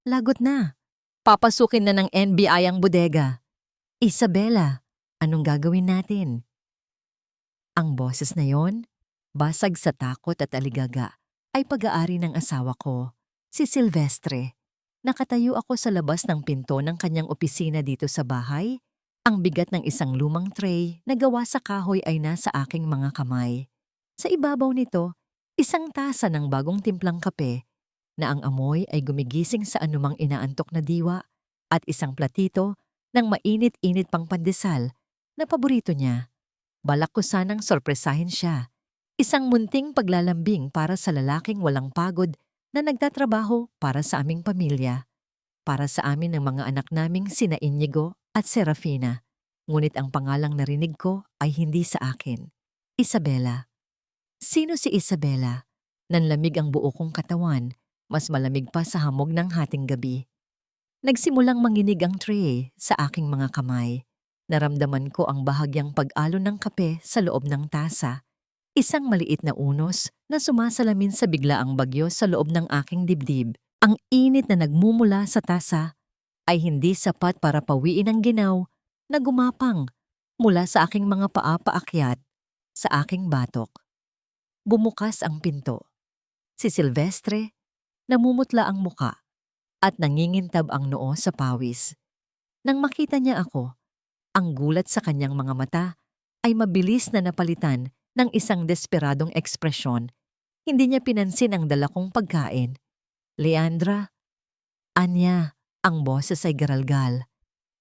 Lagot na. Papasukin na ng NBI ang bodega. Isabela, anong gagawin natin? Ang boses na yon, basag sa takot at aligaga, ay pag-aari ng asawa ko, si Silvestre. Nakatayo ako sa labas ng pinto ng kanyang opisina dito sa bahay. Ang bigat ng isang lumang tray na gawa sa kahoy ay nasa aking mga kamay. Sa ibabaw nito, isang tasa ng bagong timplang kape na ang amoy ay gumigising sa anumang inaantok na diwa at isang platito ng mainit-init pang pandesal na paborito niya. Balak ko sanang sorpresahin siya. Isang munting paglalambing para sa lalaking walang pagod na nagtatrabaho para sa aming pamilya. Para sa amin ng mga anak naming sina Inigo at Serafina. Ngunit ang pangalang narinig ko ay hindi sa akin. Isabela. Sino si Isabela? Nanlamig ang buo kong katawan, mas malamig pa sa hamog ng hating gabi. Nagsimulang manginig ang tray sa aking mga kamay. Naramdaman ko ang bahagyang pag-alon ng kape sa loob ng tasa. Isang maliit na unos na sumasalamin sa biglaang bagyo sa loob ng aking dibdib. Ang init na nagmumula sa tasa ay hindi sapat para pawiin ang ginaw na gumapang mula sa aking mga paa paakyat sa aking batok. Bumukas ang pinto. Si Silvestre, namumutla ang muka at nangingintab ang noo sa pawis. Nang makita niya ako, ang gulat sa kanyang mga mata ay mabilis na napalitan ng isang desperadong ekspresyon. Hindi niya pinansin ang dala kong pagkain. Leandra, Anya, ang boses ay garalgal.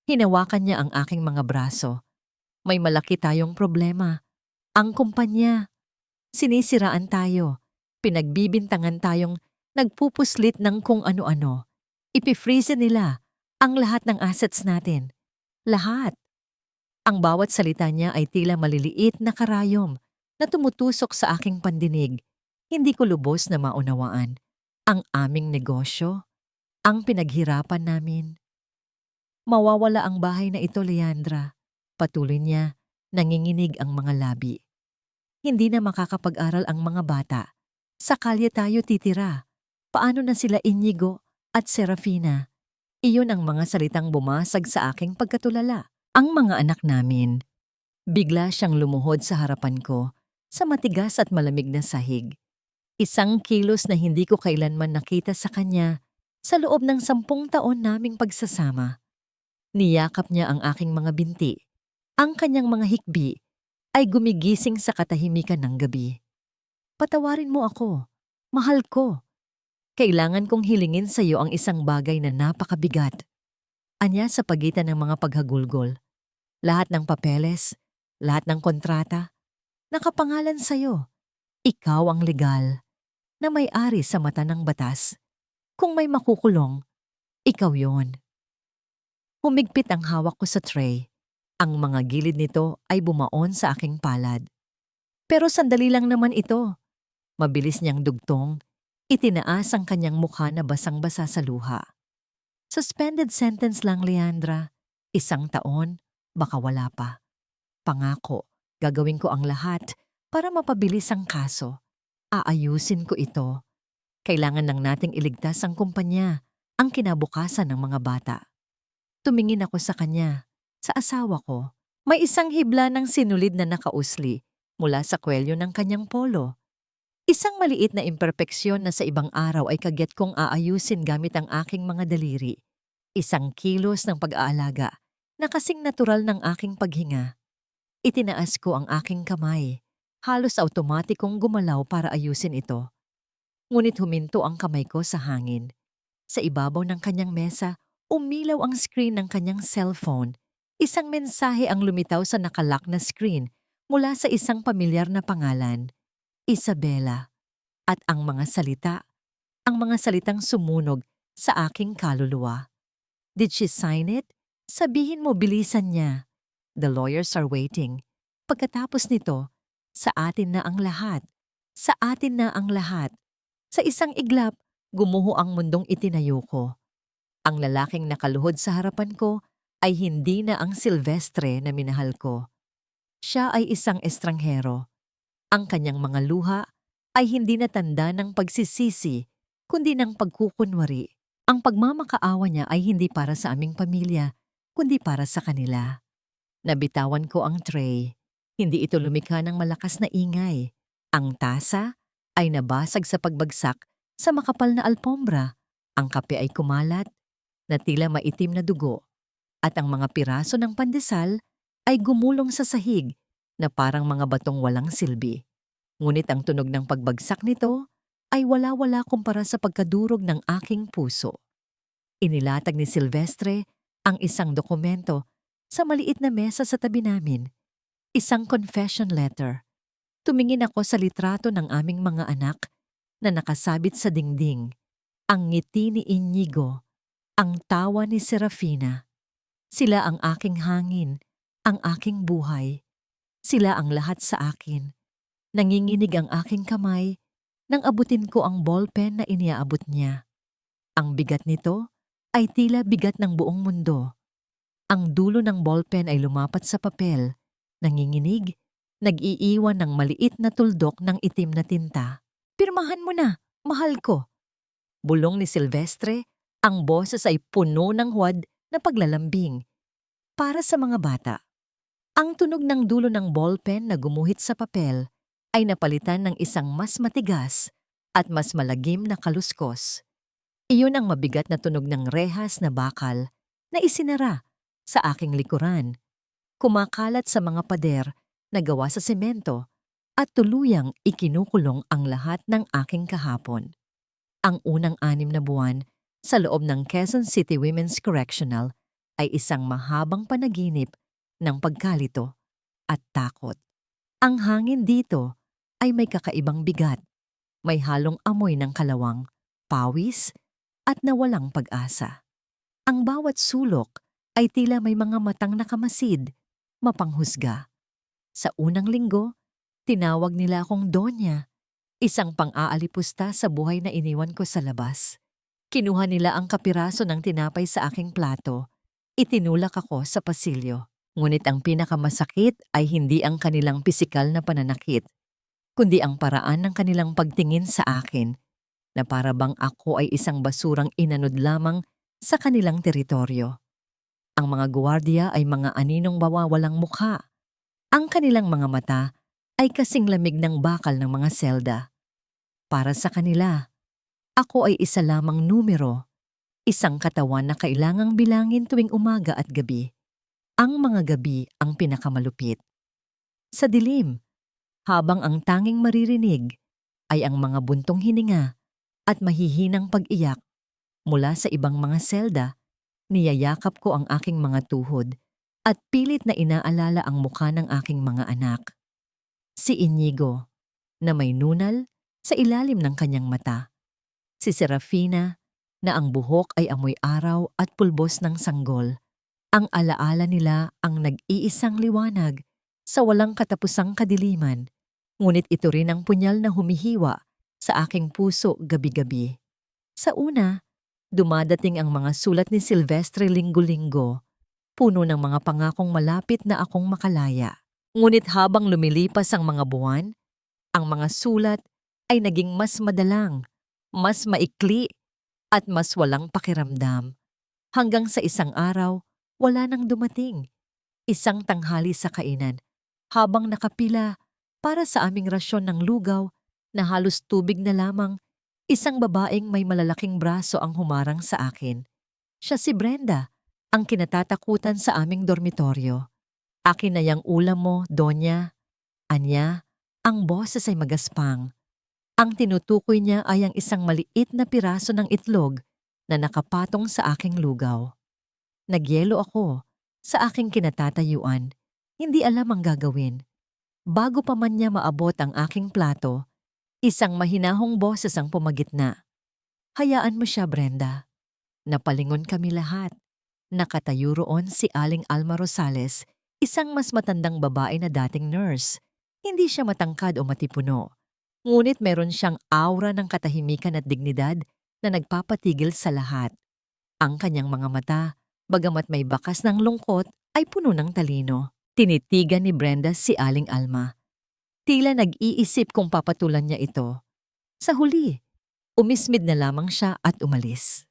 Hinawakan niya ang aking mga braso. May malaki tayong problema. Ang kumpanya. Sinisiraan tayo. Pinagbibintangan tayong nagpupuslit ng kung ano-ano. Ipifreeze nila ang lahat ng assets natin. Lahat. Ang bawat salita niya ay tila maliliit na karayom na tumutusok sa aking pandinig. Hindi ko lubos na maunawaan. Ang aming negosyo, ang pinaghirapan namin. Mawawala ang bahay na ito, Leandra. Patuloy niya, nanginginig ang mga labi. Hindi na makakapag-aral ang mga bata. Sa kalye tayo titira. Paano na sila Inigo at Serafina? Iyon ang mga salitang bumasag sa aking pagkatulala. Ang mga anak namin. Bigla siyang lumuhod sa harapan ko sa matigas at malamig na sahig. Isang kilos na hindi ko kailanman nakita sa kanya sa loob ng 10 taon naming pagsasama. Niyakap niya ang aking mga binti. Ang kanyang mga hikbi ay gumigising sa katahimikan ng gabi. Patawarin mo ako. Mahal ko. Kailangan kong hilingin sa iyo ang isang bagay na napakabigat. Anya sa pagitan ng mga paghagulgol. Lahat ng papeles, lahat ng kontrata, nakapangalan sa iyo. Ikaw ang legal na may-ari sa mata ng batas. Kung may makukulong, ikaw yon. Humigpit ang hawak ko sa tray. Ang mga gilid nito ay bumaon sa aking palad. Pero sandali lang naman ito. Mabilis niyang dugtong, itinaas ang kanyang mukha na basang-basa sa luha. Suspended sentence lang, Leandra. 1 taon, baka wala pa. Pangako, gagawin ko ang lahat para mapabilis ang kaso. Aayusin ko ito. Kailangan lang nating iligtas ang kumpanya, ang kinabukasan ng mga bata. Tumingin ako sa kanya, sa asawa ko. May isang hibla ng sinulid na nakausli mula sa kwelyo ng kanyang polo. Isang maliit na imperpeksyon na sa ibang araw ay kagyat kong aayusin gamit ang aking mga daliri. Isang kilos ng pag-aalaga na kasing natural ng aking paghinga. Itinaas ko ang aking kamay. Halos automatikong gumalaw para ayusin ito. Ngunit huminto ang kamay ko sa hangin. Sa ibabaw ng kanyang mesa, umilaw ang screen ng kanyang cellphone. Isang mensahe ang lumitaw sa nakalock na screen mula sa isang pamilyar na pangalan, Isabela. At ang mga salitang sumunog sa aking kaluluwa. Did she sign it? Sabihin mo bilisan niya. The lawyers are waiting. Pagkatapos nito, sa atin na ang lahat. Sa atin na ang lahat. Sa isang iglap, gumuho ang mundong itinayo ko. Ang lalaking nakaluhod sa harapan ko ay hindi na ang Silvestre na minahal ko. Siya ay isang estranghero. Ang kanyang mga luha ay hindi na tanda ng pagsisisi, kundi ng pagkukunwari. Ang pagmamakaawa niya ay hindi para sa aming pamilya, kundi para sa kanila. Nabitawan ko ang tray. Hindi ito lumikha ng malakas na ingay. Ang tasa ay nabasag sa pagbagsak sa makapal na alpombra. Ang kape ay kumalat na tila maitim na dugo at ang mga piraso ng pandesal ay gumulong sa sahig na parang mga batong walang silbi. Ngunit ang tunog ng pagbagsak nito ay wala-wala kumpara sa pagkadurog ng aking puso. Inilatag ni Silvestre ang isang dokumento sa maliit na mesa sa tabi namin. Isang confession letter. Tumingin ako sa litrato ng aming mga anak na nakasabit sa dingding. Ang ngiti ni Inigo, ang tawa ni Serafina. Sila ang aking hangin, ang aking buhay. Sila ang lahat sa akin. Nanginginig ang aking kamay nang abutin ko ang ballpen na iniaabot niya. Ang bigat nito ay tila bigat ng buong mundo. Ang dulo ng ballpen ay lumapat sa papel, nanginginig, nag-iiwan ng maliit na tuldok ng itim na tinta. "Pirmahan mo na, mahal ko." Bulong ni Silvestre, ang boses ay puno ng huwad na paglalambing. Para sa mga bata. Ang tunog ng dulo ng ballpen na gumuhit sa papel ay napalitan ng isang mas matigas at mas malagim na kaluskos. Iyon ang mabigat na tunog ng rehas na bakal na isinara sa aking likuran, kumakalat sa mga pader na gawa sa semento at tuluyang ikinukulong ang lahat ng aking kahapon. Ang unang 6 na buwan sa loob ng Quezon City Women's Correctional ay isang mahabang panaginip ng pagkalito at takot. Ang hangin dito ay may kakaibang bigat, may halong amoy ng kalawang, pawis at nawalang pag-asa. Ang bawat sulok ay tila may mga matang nakamasid, mapanghusga. Sa unang linggo, tinawag nila akong Donya, isang pang-aalipusta sa buhay na iniwan ko sa labas. Kinuha nila ang kapiraso ng tinapay sa aking plato. Itinulak ako sa pasilyo. Ngunit ang pinakamasakit ay hindi ang kanilang pisikal na pananakit, kundi ang paraan ng kanilang pagtingin sa akin, na para bang ako ay isang basurang inanod lamang sa kanilang teritoryo. Ang mga guwardiya ay mga aninong mawawalang mukha. Ang kanilang mga mata ay kasing lamig ng bakal ng mga selda. Para sa kanila, ako ay isa lamang numero, isang katawan na kailangang bilangin tuwing umaga at gabi. Ang mga gabi ang pinakamalupit. Sa dilim, habang ang tanging maririnig ay ang mga buntong hininga at mahihinang pag-iyak mula sa ibang mga selda, niyayakap ko ang aking mga tuhod at pilit na inaalala ang mukha ng aking mga anak. Si Inigo, na may nunal sa ilalim ng kanyang mata. Si Serafina, na ang buhok ay amoy araw at pulbos ng sanggol. Ang alaala nila ang nag-iisang liwanag sa walang katapusang kadiliman, ngunit ito rin ang punyal na humihiwa sa aking puso gabi-gabi. Sa una, dumadating ang mga sulat ni Silvestre linggo-linggo, puno ng mga pangakong malapit na akong makalaya. Ngunit habang lumilipas ang mga buwan, ang mga sulat ay naging mas madalang, mas maikli, at mas walang pakiramdam. Hanggang sa isang araw, wala nang dumating. Isang tanghali sa kainan, habang nakapila para sa aming rasyon ng lugaw na halos tubig na lamang, isang babaeng may malalaking braso ang humarang sa akin. Siya si Brenda, ang kinatatakutan sa aming dormitoryo. "Akin na yang ulam mo, Donya." Anya, ang boses ay magaspang. Ang tinutukoy niya ay ang isang maliit na piraso ng itlog na nakapatong sa aking lugaw. Nagyelo ako sa aking kinatatayuan, hindi alam ang gagawin. Bago pa man niya maabot ang aking plato, isang mahinahong boses ang pumagitna. "Hayaan mo siya, Brenda." Napalingon kami lahat. Nakatayo roon si Aling Alma Rosales, isang mas matandang babae na dating nurse. Hindi siya matangkad o matipuno, ngunit meron siyang aura ng katahimikan at dignidad na nagpapatigil sa lahat. Ang kanyang mga mata, bagamat may bakas ng lungkot, ay puno ng talino. Tinitigan ni Brenda si Aling Alma. Tila nag-iisip kung papatulan niya ito. Sa huli, umismid na lamang siya at umalis.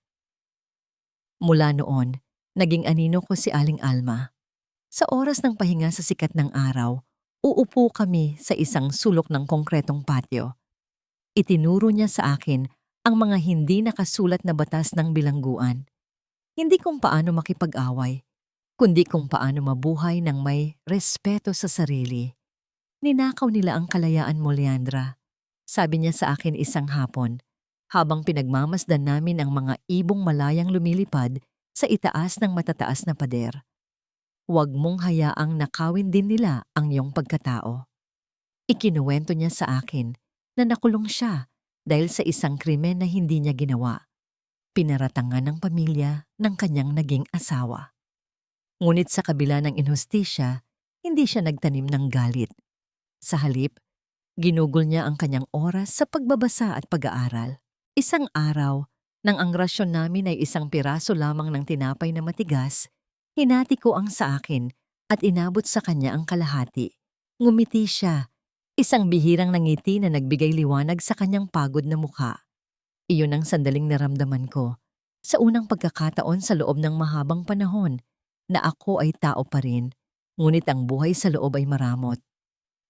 Mula noon, naging anino ko si Aling Alma. Sa oras ng pahinga sa sikat ng araw, uupo kami sa isang sulok ng konkretong patio. Itinuro niya sa akin ang mga hindi nakasulat na batas ng bilangguan. Hindi kung paano makipag-away, kundi kung paano mabuhay ng may respeto sa sarili. Ninakaw nila ang kalayaan mo, Leandra. Sabi niya sa akin isang hapon, habang pinagmamasdan namin ang mga ibong malayang lumilipad sa itaas ng matataas na pader. Huwag mong hayaang nakawin din nila ang iyong pagkatao. Ikinuwento niya sa akin na nakulong siya dahil sa isang krimen na hindi niya ginawa. Pinaratangan ng pamilya ng kanyang naging asawa. Ngunit sa kabila ng inhustisya, hindi siya nagtanim ng galit. Sa halip, ginugol niya ang kanyang oras sa pagbabasa at pag-aaral. Isang araw, nang ang rasyon namin ay isang piraso lamang ng tinapay na matigas, hinati ko ang sa akin at inabot sa kanya ang kalahati. Ngumiti siya, isang bihirang nangiti na nagbigay liwanag sa kanyang pagod na mukha. Iyon ang sandaling naramdaman ko sa unang pagkakataon sa loob ng mahabang panahon na ako ay tao pa rin, ngunit ang buhay sa loob ay maramot.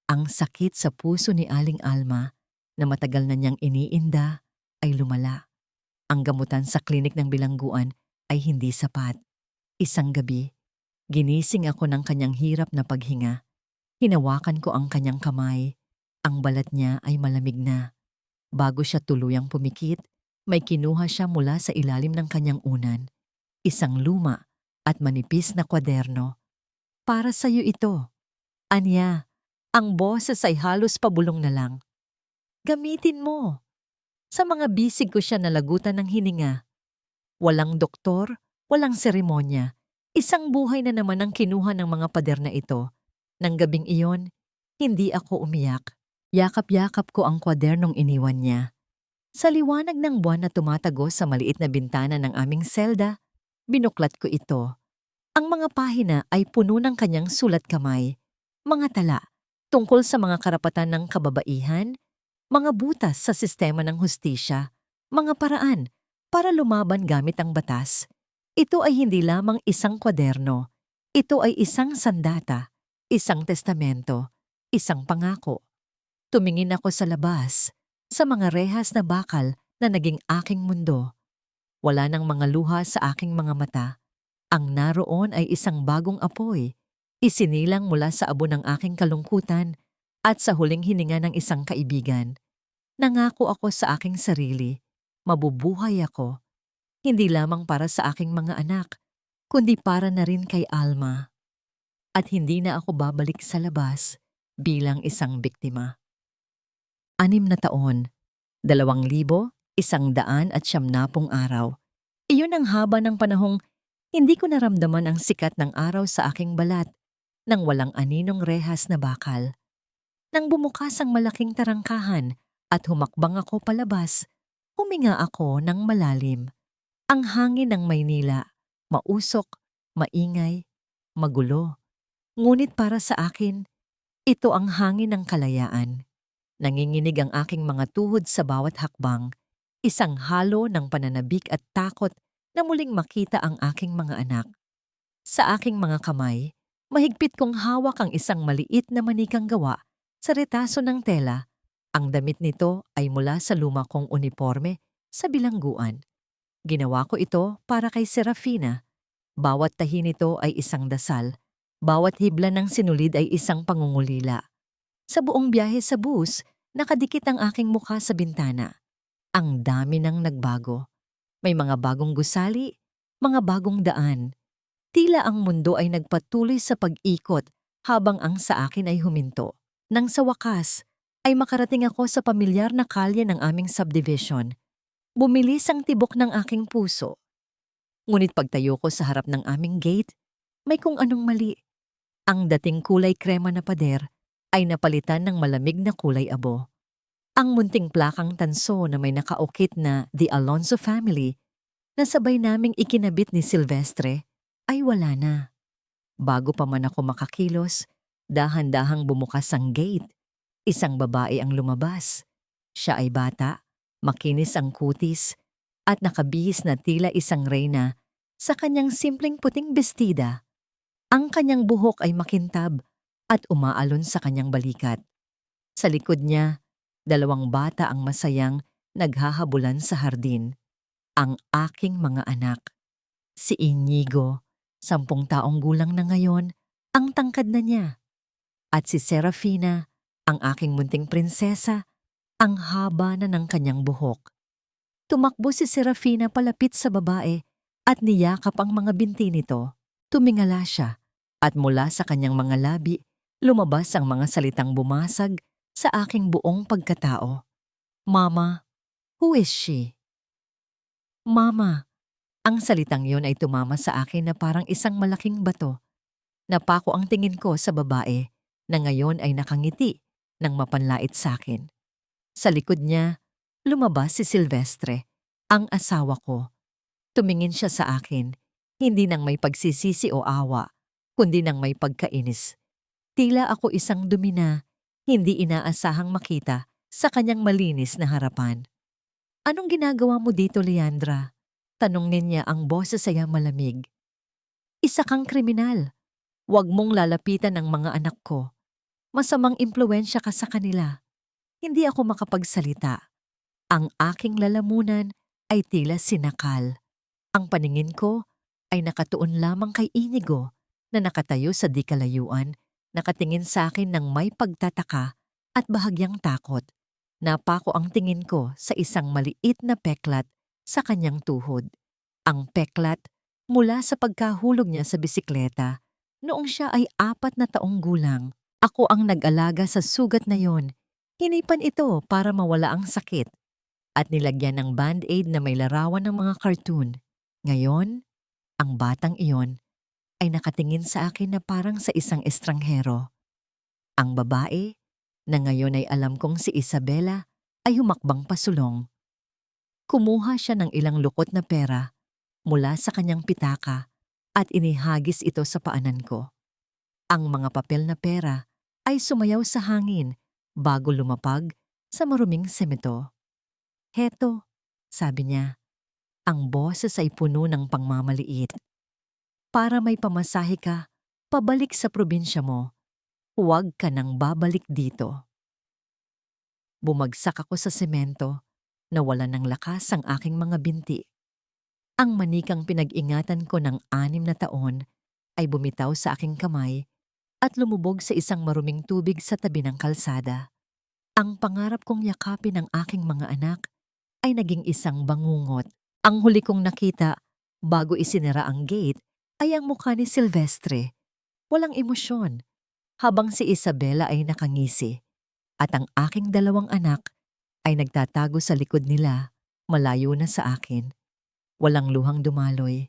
Ang sakit sa puso ni Aling Alma na matagal na niyang iniinda ay lumala. Ang gamutan sa klinik ng bilangguan ay hindi sapat. Isang gabi, ginising ako ng kanyang hirap na paghinga. Hinawakan ko ang kanyang kamay. Ang balat niya ay malamig na. Bago siya tuluyang pumikit, may kinuha siya mula sa ilalim ng kanyang unan. Isang luma at manipis na kwaderno. Para sa'yo ito. Anya, ang boses ay halos pabulong na lang. Gamitin mo. Sa mga bisig ko siya nalagutan ng hininga. Walang doktor, walang seremonya. Isang buhay na naman ang kinuha ng mga pader na ito. Nang gabing iyon, hindi ako umiyak. Yakap-yakap ko ang kwadernong iniwan niya. Sa liwanag ng buwan na tumatago sa maliit na bintana ng aming selda, binuklat ko ito. Ang mga pahina ay puno ng kanyang sulat kamay. Mga tala tungkol sa mga karapatan ng kababaihan, mga butas sa sistema ng hustisya, mga paraan para lumaban gamit ang batas. Ito ay hindi lamang isang kwaderno. Ito ay isang sandata, isang testamento, isang pangako. Tumingin ako sa labas, sa mga rehas na bakal na naging aking mundo. Wala nang mga luha sa aking mga mata. Ang naroon ay isang bagong apoy, isinilang mula sa abo ng aking kalungkutan at sa huling hininga ng isang kaibigan. Nangako ako sa aking sarili, mabubuhay ako, hindi lamang para sa aking mga anak, kundi para na rin kay Alma. At hindi na ako babalik sa labas bilang isang biktima. 6 na taon, 2,190 araw. Iyon ang haba ng panahong hindi ko naramdaman ang sikat ng araw sa aking balat nang walang aninong rehas na bakal. Nang bumukas ang malaking tarangkahan at humakbang ako palabas, huminga ako ng malalim. Ang hangin ng Maynila, mausok, maingay, magulo. Ngunit para sa akin, ito ang hangin ng kalayaan. Nanginginig ang aking mga tuhod sa bawat hakbang, isang halo ng pananabik at takot na muling makita ang aking mga anak. Sa aking mga kamay, mahigpit kong hawak ang isang maliit na manikang gawa sa retaso ng tela. Ang damit nito ay mula sa luma kong uniforme sa bilangguan. Ginawa ko ito para kay Serafina. Bawat tahi nito ay isang dasal. Bawat hibla ng sinulid ay isang pangungulila. Sa buong biyahe sa bus, nakadikit ang aking mukha sa bintana. Ang dami nang nagbago. May mga bagong gusali, mga bagong daan. Tila ang mundo ay nagpatuloy sa pag-ikot habang ang sa akin ay huminto. Nang sa wakas, ay makarating ako sa pamilyar na kalye ng aming subdivision. Bumilis ang tibok ng aking puso. Ngunit pagtayo ko sa harap ng aming gate, may kung anong mali. Ang dating kulay krema na pader ay napalitan ng malamig na kulay abo. Ang munting plakang tanso na may nakaukit na The Alonso Family na sabay naming ikinabit ni Silvestre ay wala na. Bago pa man ako makakilos, dahan-dahang bumukas ang gate. Isang babae ang lumabas. Siya ay bata, makinis ang kutis, at nakabihis na tila isang reyna Sa kanyang simpleng puting bestida, ang kanyang buhok ay makintab at umaalon sa kanyang balikat. Sa likod niya, 2 bata ang masayang naghahabulan sa hardin. Ang aking mga anak. Si Inigo, 10 taong gulang na ngayon, ang tangkad na niya. At si Serafina, ang aking munting prinsesa, ang haba na ng kanyang buhok. Tumakbo si Serafina palapit sa babae at niyakap ang mga binti nito. Tumingala siya at mula sa kanyang mga labi, lumabas ang mga salitang bumasag sa aking buong pagkatao. Mama, who is she? Mama, ang salitang yon ay tumama sa akin na parang isang malaking bato. Napako ang tingin ko sa babae na ngayon ay nakangiti nang mapanlait sa akin. Sa likod niya, lumabas si Silvestre, ang asawa ko. Tumingin siya sa akin, hindi nang may pagsisisi o awa, kundi nang may pagkainis. Tila ako isang dumina, hindi inaasahang makita sa kanyang malinis na harapan. Anong ginagawa mo dito, Leandra? Tanong niya ang boses ay malamig. Isa kang kriminal. Huwag mong lalapitan ang mga anak ko. Masamang impluwensya ka sa kanila. Hindi ako makapagsalita. Ang aking lalamunan ay tila sinakal. Ang paningin ko ay nakatuon lamang kay Inigo na nakatayo sa di kalayuan, nakatingin sa akin ng may pagtataka at bahagyang takot. Napako ang tingin ko sa isang maliit na peklat sa kanyang tuhod. Ang peklat mula sa pagkahulog niya sa bisikleta noong siya ay 4 taong gulang. Ako ang nag-alaga sa sugat na yon. Hinipan ito para mawala ang sakit at nilagyan ng band-aid na may larawan ng mga cartoon. Ngayon, ang batang iyon ay nakatingin sa akin na parang sa isang estranghero. Ang babae, na ngayon ay alam kong si Isabela, ay humakbang pasulong. Kumuha siya ng ilang lukot na pera mula sa kanyang pitaka at inihagis ito sa paanan ko. Ang mga papel na pera ay sumayaw sa hangin bago lumapag sa maruming semento. Heto, sabi niya, ang boses ay puno ng pangmamaliit. Para may pamasahe ka, pabalik sa probinsya mo. Huwag ka nang babalik dito. Bumagsak ako sa semento, nawala ng lakas ang aking mga binti. Ang manikang pinag-ingatan ko ng 6 na taon ay bumitaw sa aking kamay at lumubog sa isang maruming tubig sa tabi ng kalsada. Ang pangarap kong yakapin ang aking mga anak ay naging isang bangungot. Ang huli kong nakita bago isinara ang gate ay ang mukha ni Silvestre. Walang emosyon, habang si Isabela ay nakangisi at ang aking 2 anak ay nagtatago sa likod nila, malayo na sa akin. Walang luhang dumaloy.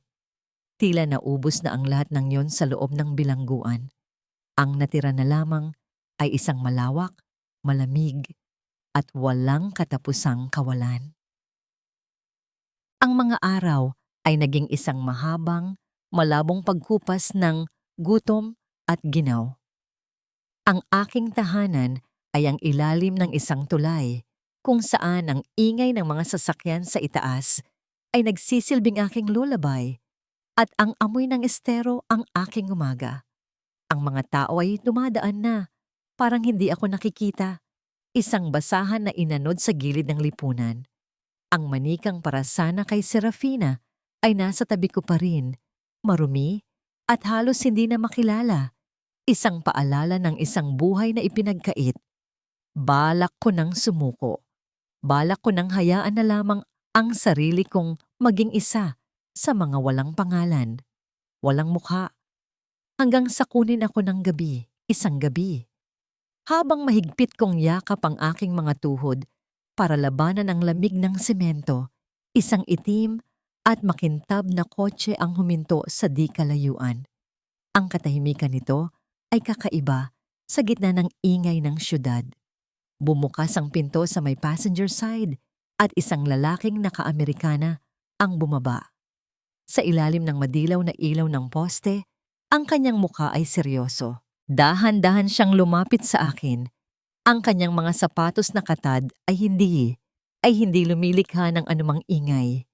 Tila naubos na ang lahat ng yon sa loob ng bilangguan. Ang natira na lamang ay isang malawak, malamig, at walang katapusang kawalan. Ang mga araw ay naging isang mahabang, malabong pagkupas ng gutom at ginaw. Ang aking tahanan ay ang ilalim ng isang tulay, kung saan ang ingay ng mga sasakyan sa itaas ay nagsisilbing aking lullaby at ang amoy ng estero ang aking umaga. Ang mga tao ay dumadaan na, parang hindi ako nakikita. Isang basahan na inanod sa gilid ng lipunan. Ang manikang para sana kay Serafina ay nasa tabi ko pa rin, marumi at halos hindi na makilala. Isang paalala ng isang buhay na ipinagkait. Balak ko nang sumuko. Balak ko nang hayaan na lamang ang sarili kong maging isa sa mga walang pangalan, walang mukha. Hanggang sa kunin ako ng gabi, isang gabi. Habang mahigpit kong yakap ang aking mga tuhod para labanan ang lamig ng semento, isang itim at makintab na kotse ang huminto sa di kalayuan. Ang katahimikan nito ay kakaiba sa gitna ng ingay ng syudad. Bumukas ang pinto sa may passenger side at isang lalaking naka-Amerikana ang bumaba. Sa ilalim ng madilaw na ilaw ng poste, ang kanyang mukha ay seryoso. Dahan-dahan siyang lumapit sa akin. Ang kanyang mga sapatos na katad ay hindi lumilikha ng anumang ingay.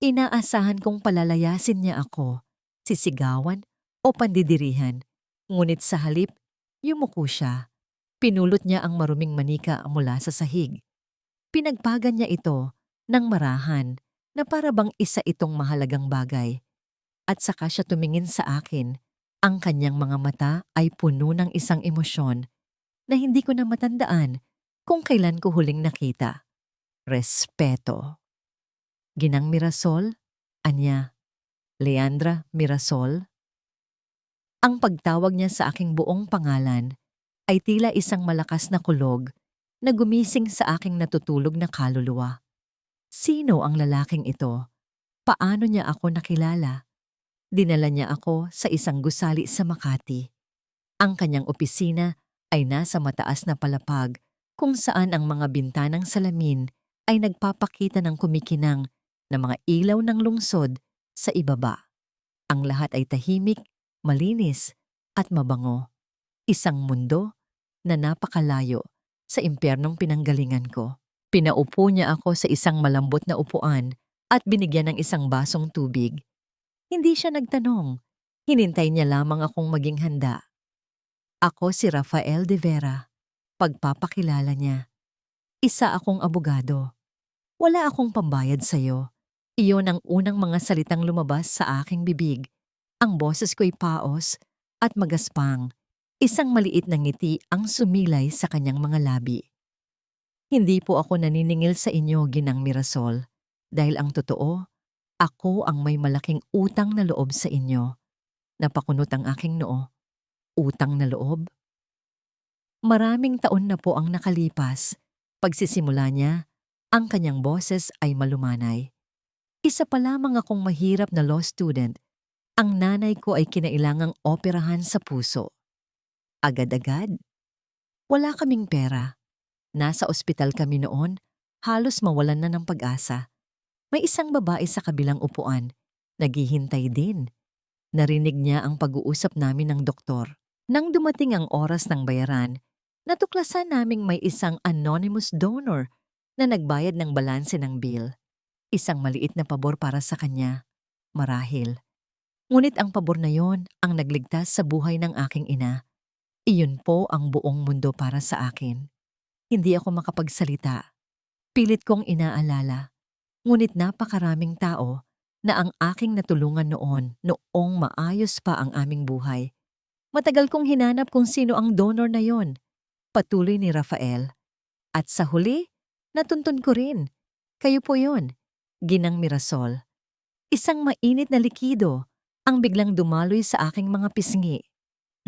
Inaasahan kong palalayasin niya ako, sisigawan o pandidirihan. Ngunit sa halip, yumuko siya. Pinulot niya ang maruming manika mula sa sahig. Pinagpagan niya ito ng marahan na para bang isa itong mahalagang bagay. At saka siya tumingin sa akin. Ang kanyang mga mata ay puno ng isang emosyon na hindi ko na matandaan kung kailan ko huling nakita. Respeto. Ginang Mirasol, anya, Leandra Mirasol. Ang pagtawag niya sa aking buong pangalan ay tila isang malakas na kulog na gumising sa aking natutulog na kaluluwa. Sino ang lalaking ito? Paano niya ako nakilala? Dinala niya ako sa isang gusali sa Makati. Ang kanyang opisina ay nasa mataas na palapag kung saan ang mga bintanang salamin ay nagpapakita ng kumikinang na mga ilaw ng lungsod sa ibaba. Ang lahat ay tahimik, malinis at mabango. Isang mundo na napakalayo sa impyernong pinanggalingan ko. Pinaupo niya ako sa isang malambot na upuan at binigyan ng isang basong tubig. Hindi siya nagtanong. Hinintay niya lamang akong maging handa. Ako si Rafael de Vera. Pagpapakilala niya. Isa akong abogado. Wala akong pambayad sa'yo. Iyon ang unang mga salitang lumabas sa aking bibig. Ang boses ko'y paos at magaspang. Isang maliit na ngiti ang sumilay sa kanyang mga labi. Hindi po ako naniningil sa inyo, Ginang Mirasol, dahil ang totoo, ako ang may malaking utang na loob sa inyo. Napakunot ang aking noo. Utang na loob? Maraming taon na po ang nakalipas. Pagsisimula niya, ang kanyang boses ay malumanay. Isa pa lamang akong mahirap na law student. Ang nanay ko ay kinailangang operahan sa puso. Agad-agad? Wala kaming pera. Nasa ospital kami noon, halos mawalan na ng pag-asa. May isang babae sa kabilang upuan, naghihintay din. Narinig niya ang pag-uusap namin ng doktor. Nang dumating ang oras ng bayaran, natuklasan naming may isang anonymous donor na nagbayad ng balanse ng bill. Isang maliit na pabor para sa kanya, marahil. Ngunit ang pabor na yon ang nagligtas sa buhay ng aking ina. Iyon po ang buong mundo para sa akin. Hindi ako makapagsalita. Pilit kong inaalala. Ngunit napakaraming tao na ang aking natulungan noong maayos pa ang aming buhay. Matagal kong hinanap kung sino ang donor na yon. Patuloy ni Rafael. At sa huli, natuntun ko rin. Kayo po yon, Ginang Mirasol. Isang mainit na likido ang biglang dumaloy sa aking mga pisngi.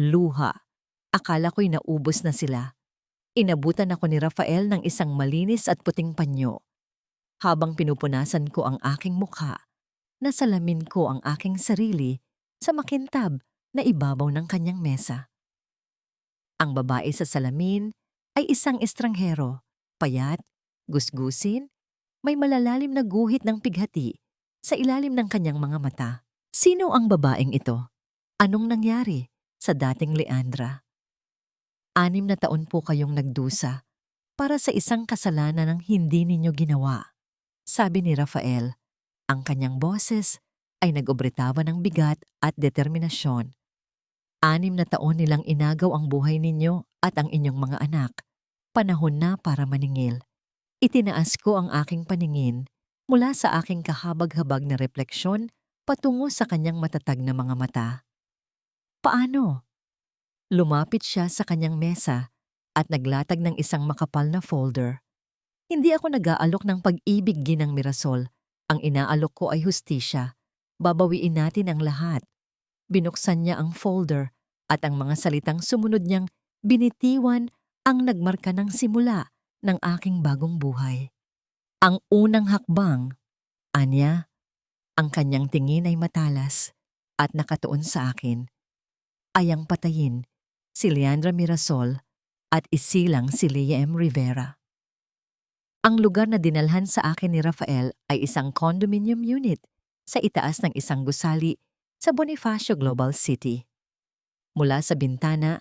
Luha. Akala ko'y naubos na sila. Inabutan ako ni Rafael ng isang malinis at puting panyo. Habang pinupunasan ko ang aking mukha, nasalamin ko ang aking sarili sa makintab na ibabaw ng kanyang mesa. Ang babae sa salamin ay isang estranghero, payat, gusgusin, may malalalim na guhit ng pighati sa ilalim ng kanyang mga mata. Sino ang babaeng ito? Anong nangyari sa dating Leandra? 6 na taon po kayong nagdusa para sa isang kasalanan ng hindi ninyo ginawa. Sabi ni Rafael, ang kanyang boses ay nag-obritawa ng bigat at determinasyon. 6 na taon nilang inagaw ang buhay ninyo at ang inyong mga anak. Panahon na para maningil. Itinaas ko ang aking paningin mula sa aking kahabag-habag na refleksyon patungo sa kanyang matatag na mga mata. Paano? Lumapit siya sa kanyang mesa at naglatag ng isang makapal na folder. Hindi ako nag-aalok ng pag-ibig, Ginang Mirasol. Ang inaalok ko ay hustisya. Babawiin natin ang lahat. Binuksan niya ang folder at ang mga salitang sumunod niyang binitiwan ang nagmarka ng simula ng aking bagong buhay. Ang unang hakbang, anya, ang kanyang tingin ay matalas at nakatuon sa akin. Ayang patayin si Leandra Mirasol at isilang si Leah M. Rivera. Ang lugar na dinalhan sa akin ni Rafael ay isang condominium unit sa itaas ng isang gusali sa Bonifacio Global City. Mula sa bintana,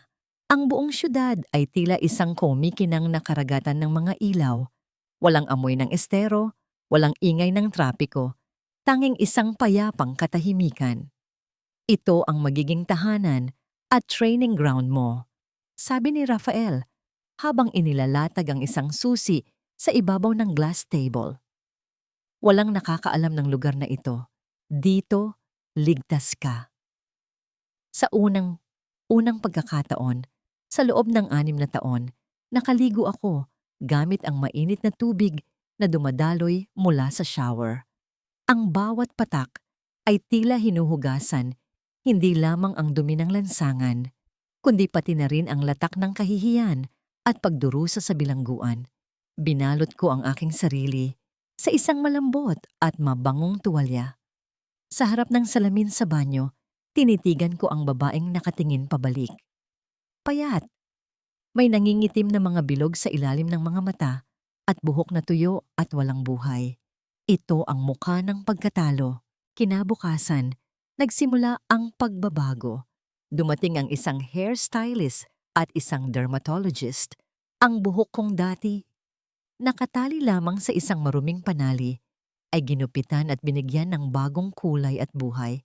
ang buong syudad ay tila isang kumikinang na karagatan ng mga ilaw. Walang amoy ng estero, walang ingay ng trapiko. tanging isang payapang katahimikan. Ito ang magiging tahanan at training ground mo, sabi ni Rafael habang inilalatag ang isang susi sa ibabaw ng glass table. Walang nakakaalam ng lugar na ito. Dito, ligtas ka. Sa unang pagkakataon, sa loob ng 6 na taon, nakaligo ako gamit ang mainit na tubig na dumadaloy mula sa shower. Ang bawat patak ay tila hinuhugasan, hindi lamang ang dumi ng lansangan, kundi pati na rin ang latak ng kahihiyan at pagdurusa sa bilangguan. Binalot ko ang aking sarili sa isang malambot at mabangong tuwalya. Sa harap ng salamin sa banyo, tinitigan ko ang babaeng nakatingin pabalik. Payat. May nangingitim na mga bilog sa ilalim ng mga mata at buhok na tuyo at walang buhay. Ito ang mukha ng pagkatalo. Kinabukasan, nagsimula ang pagbabago. Dumating ang isang hairstylist at isang dermatologist. Ang buhok kong dati, nakatali lamang sa isang maruming panali, ay ginupitan at binigyan ng bagong kulay at buhay.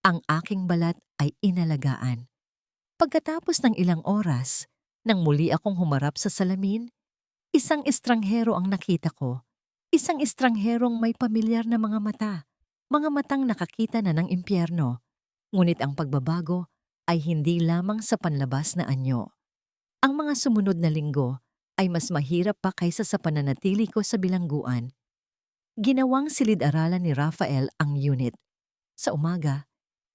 Ang aking balat ay inalagaan. Pagkatapos ng ilang oras, nang muli akong humarap sa salamin, isang estranghero ang nakita ko. Isang estrangherong may pamilyar na mga mata, mga matang nakakita na ng impyerno. Ngunit ang pagbabago ay hindi lamang sa panlabas na anyo. Ang mga sumunod na linggo ay mas mahirap pa kaysa sa pananatili ko sa bilangguan. Ginawang silid-aralan ni Rafael ang unit. Sa umaga,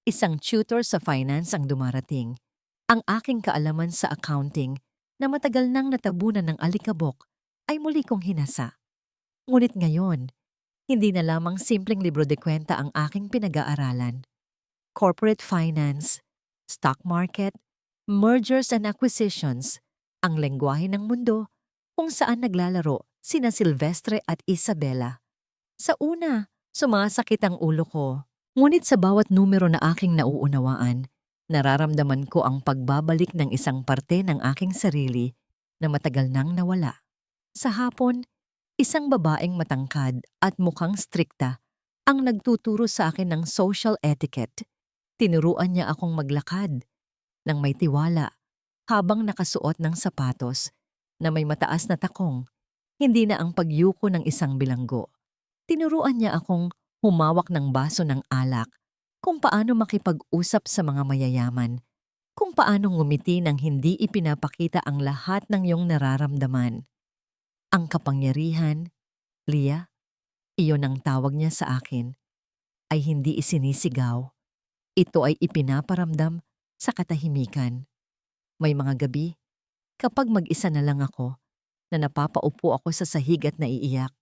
isang tutor sa finance ang dumarating. Ang aking kaalaman sa accounting na matagal nang natabunan ng alikabok ay muli kong hinasa. Ngunit ngayon, hindi na lamang simpleng libro de kwenta ang aking pinag-aaralan. Corporate finance, stock market, mergers and acquisitions, ang lengguwahe ng mundo kung saan naglalaro sina Silvestre at Isabela. Sa una, sumasakit ang ulo ko. Ngunit sa bawat numero na aking nauunawaan, nararamdaman ko ang pagbabalik ng isang parte ng aking sarili na matagal nang nawala. Sa hapon, isang babaeng matangkad at mukhang strikta ang nagtuturo sa akin ng social etiquette. Tinuruan niya akong maglakad ng may tiwala habang nakasuot ng sapatos na may mataas na takong, hindi na ang pagyuko ng isang bilanggo. Tinuruan niya akong humawak ng baso ng alak, kung paano makipag-usap sa mga mayayaman, kung paano ngumiti nang hindi ipinapakita ang lahat ng iyong nararamdaman. Ang kapangyarihan, Lia, iyon ang tawag niya sa akin, ay hindi isinisigaw. Ito ay ipinaparamdam sa katahimikan. May mga gabi, kapag mag-isa na lang ako, na napapaupo ako sa sahig at naiiyak.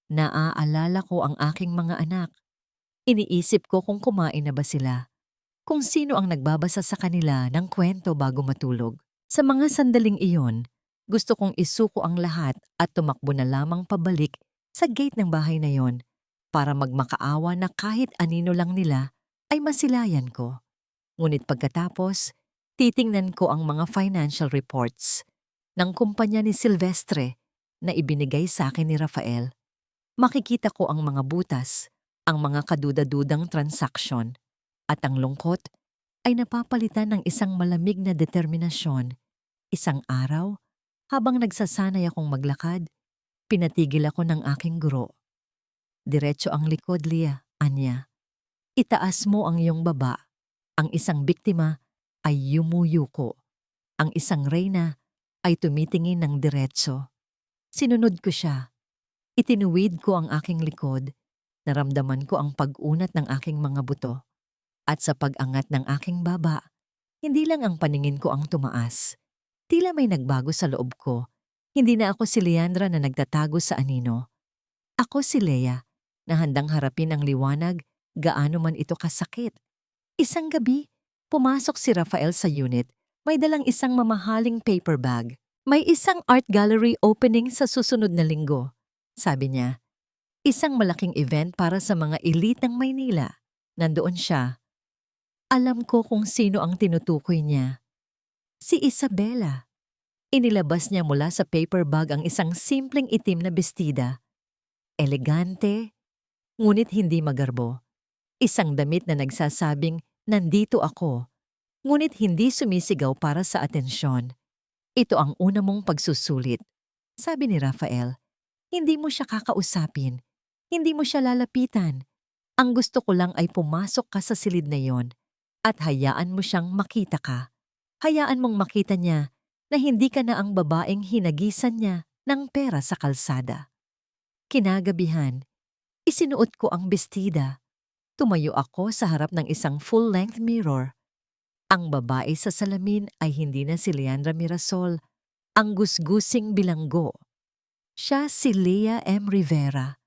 Naaalala ko ang aking mga anak. Iniisip ko kung kumain na ba sila, kung sino ang nagbabasa sa kanila ng kwento bago matulog. Sa mga sandaling iyon, gusto kong isuko ang lahat at tumakbo na lamang pabalik sa gate ng bahay na yon para magmakaawa na kahit anino lang nila ay masilayan ko. Ngunit pagkatapos, titingnan ko ang mga financial reports ng kumpanya ni Silvestre na ibinigay sa akin ni Rafael. Makikita ko ang mga butas, ang mga kaduda-dudang transaksyon, at ang lungkot ay napapalitan ng isang malamig na determinasyon. Isang araw, habang nagsasanay akong maglakad, pinatigil ako ng aking guro. Diretso ang likod, Lia, anya. Itaas mo ang iyong baba. Ang isang biktima ay yumuyuko. Ang isang reyna ay tumitingin ng diretso. Sinunod ko siya. Itinuwid ko ang aking likod. Naramdaman ko ang pag-unat ng aking mga buto. At sa pag-angat ng aking baba, hindi lang ang paningin ko ang tumaas. Tila may nagbago sa loob ko. Hindi na ako si Leandra na nagtatago sa anino. Ako si Lea, na handang harapin ang liwanag, gaano man ito kasakit. Isang gabi, pumasok si Rafael sa unit. May dalang isang mamahaling paper bag. May isang art gallery opening sa susunod na linggo. Sabi niya, isang malaking event para sa mga elite ng Maynila. Nandoon siya. Alam ko kung sino ang tinutukoy niya. Si Isabela. Inilabas niya mula sa paper bag ang isang simpleng itim na bestida. Elegante, ngunit hindi magarbo. Isang damit na nagsasabing, nandito ako, ngunit hindi sumisigaw para sa atensyon. Ito ang una mong pagsusulit. Sabi ni Rafael, hindi mo siya kakausapin, hindi mo siya lalapitan. Ang gusto ko lang ay pumasok ka sa silid na yon at hayaan mo siyang makita ka. Hayaan mong makita niya na hindi ka na ang babaeng hinagisan niya ng pera sa kalsada. Kinagabihan, isinuot ko ang bestida. Tumayo ako sa harap ng isang full-length mirror. Ang babae sa salamin ay hindi na si Leandra Mirasol, ang gusgusing bilanggo. Siya si Lea M. Rivera.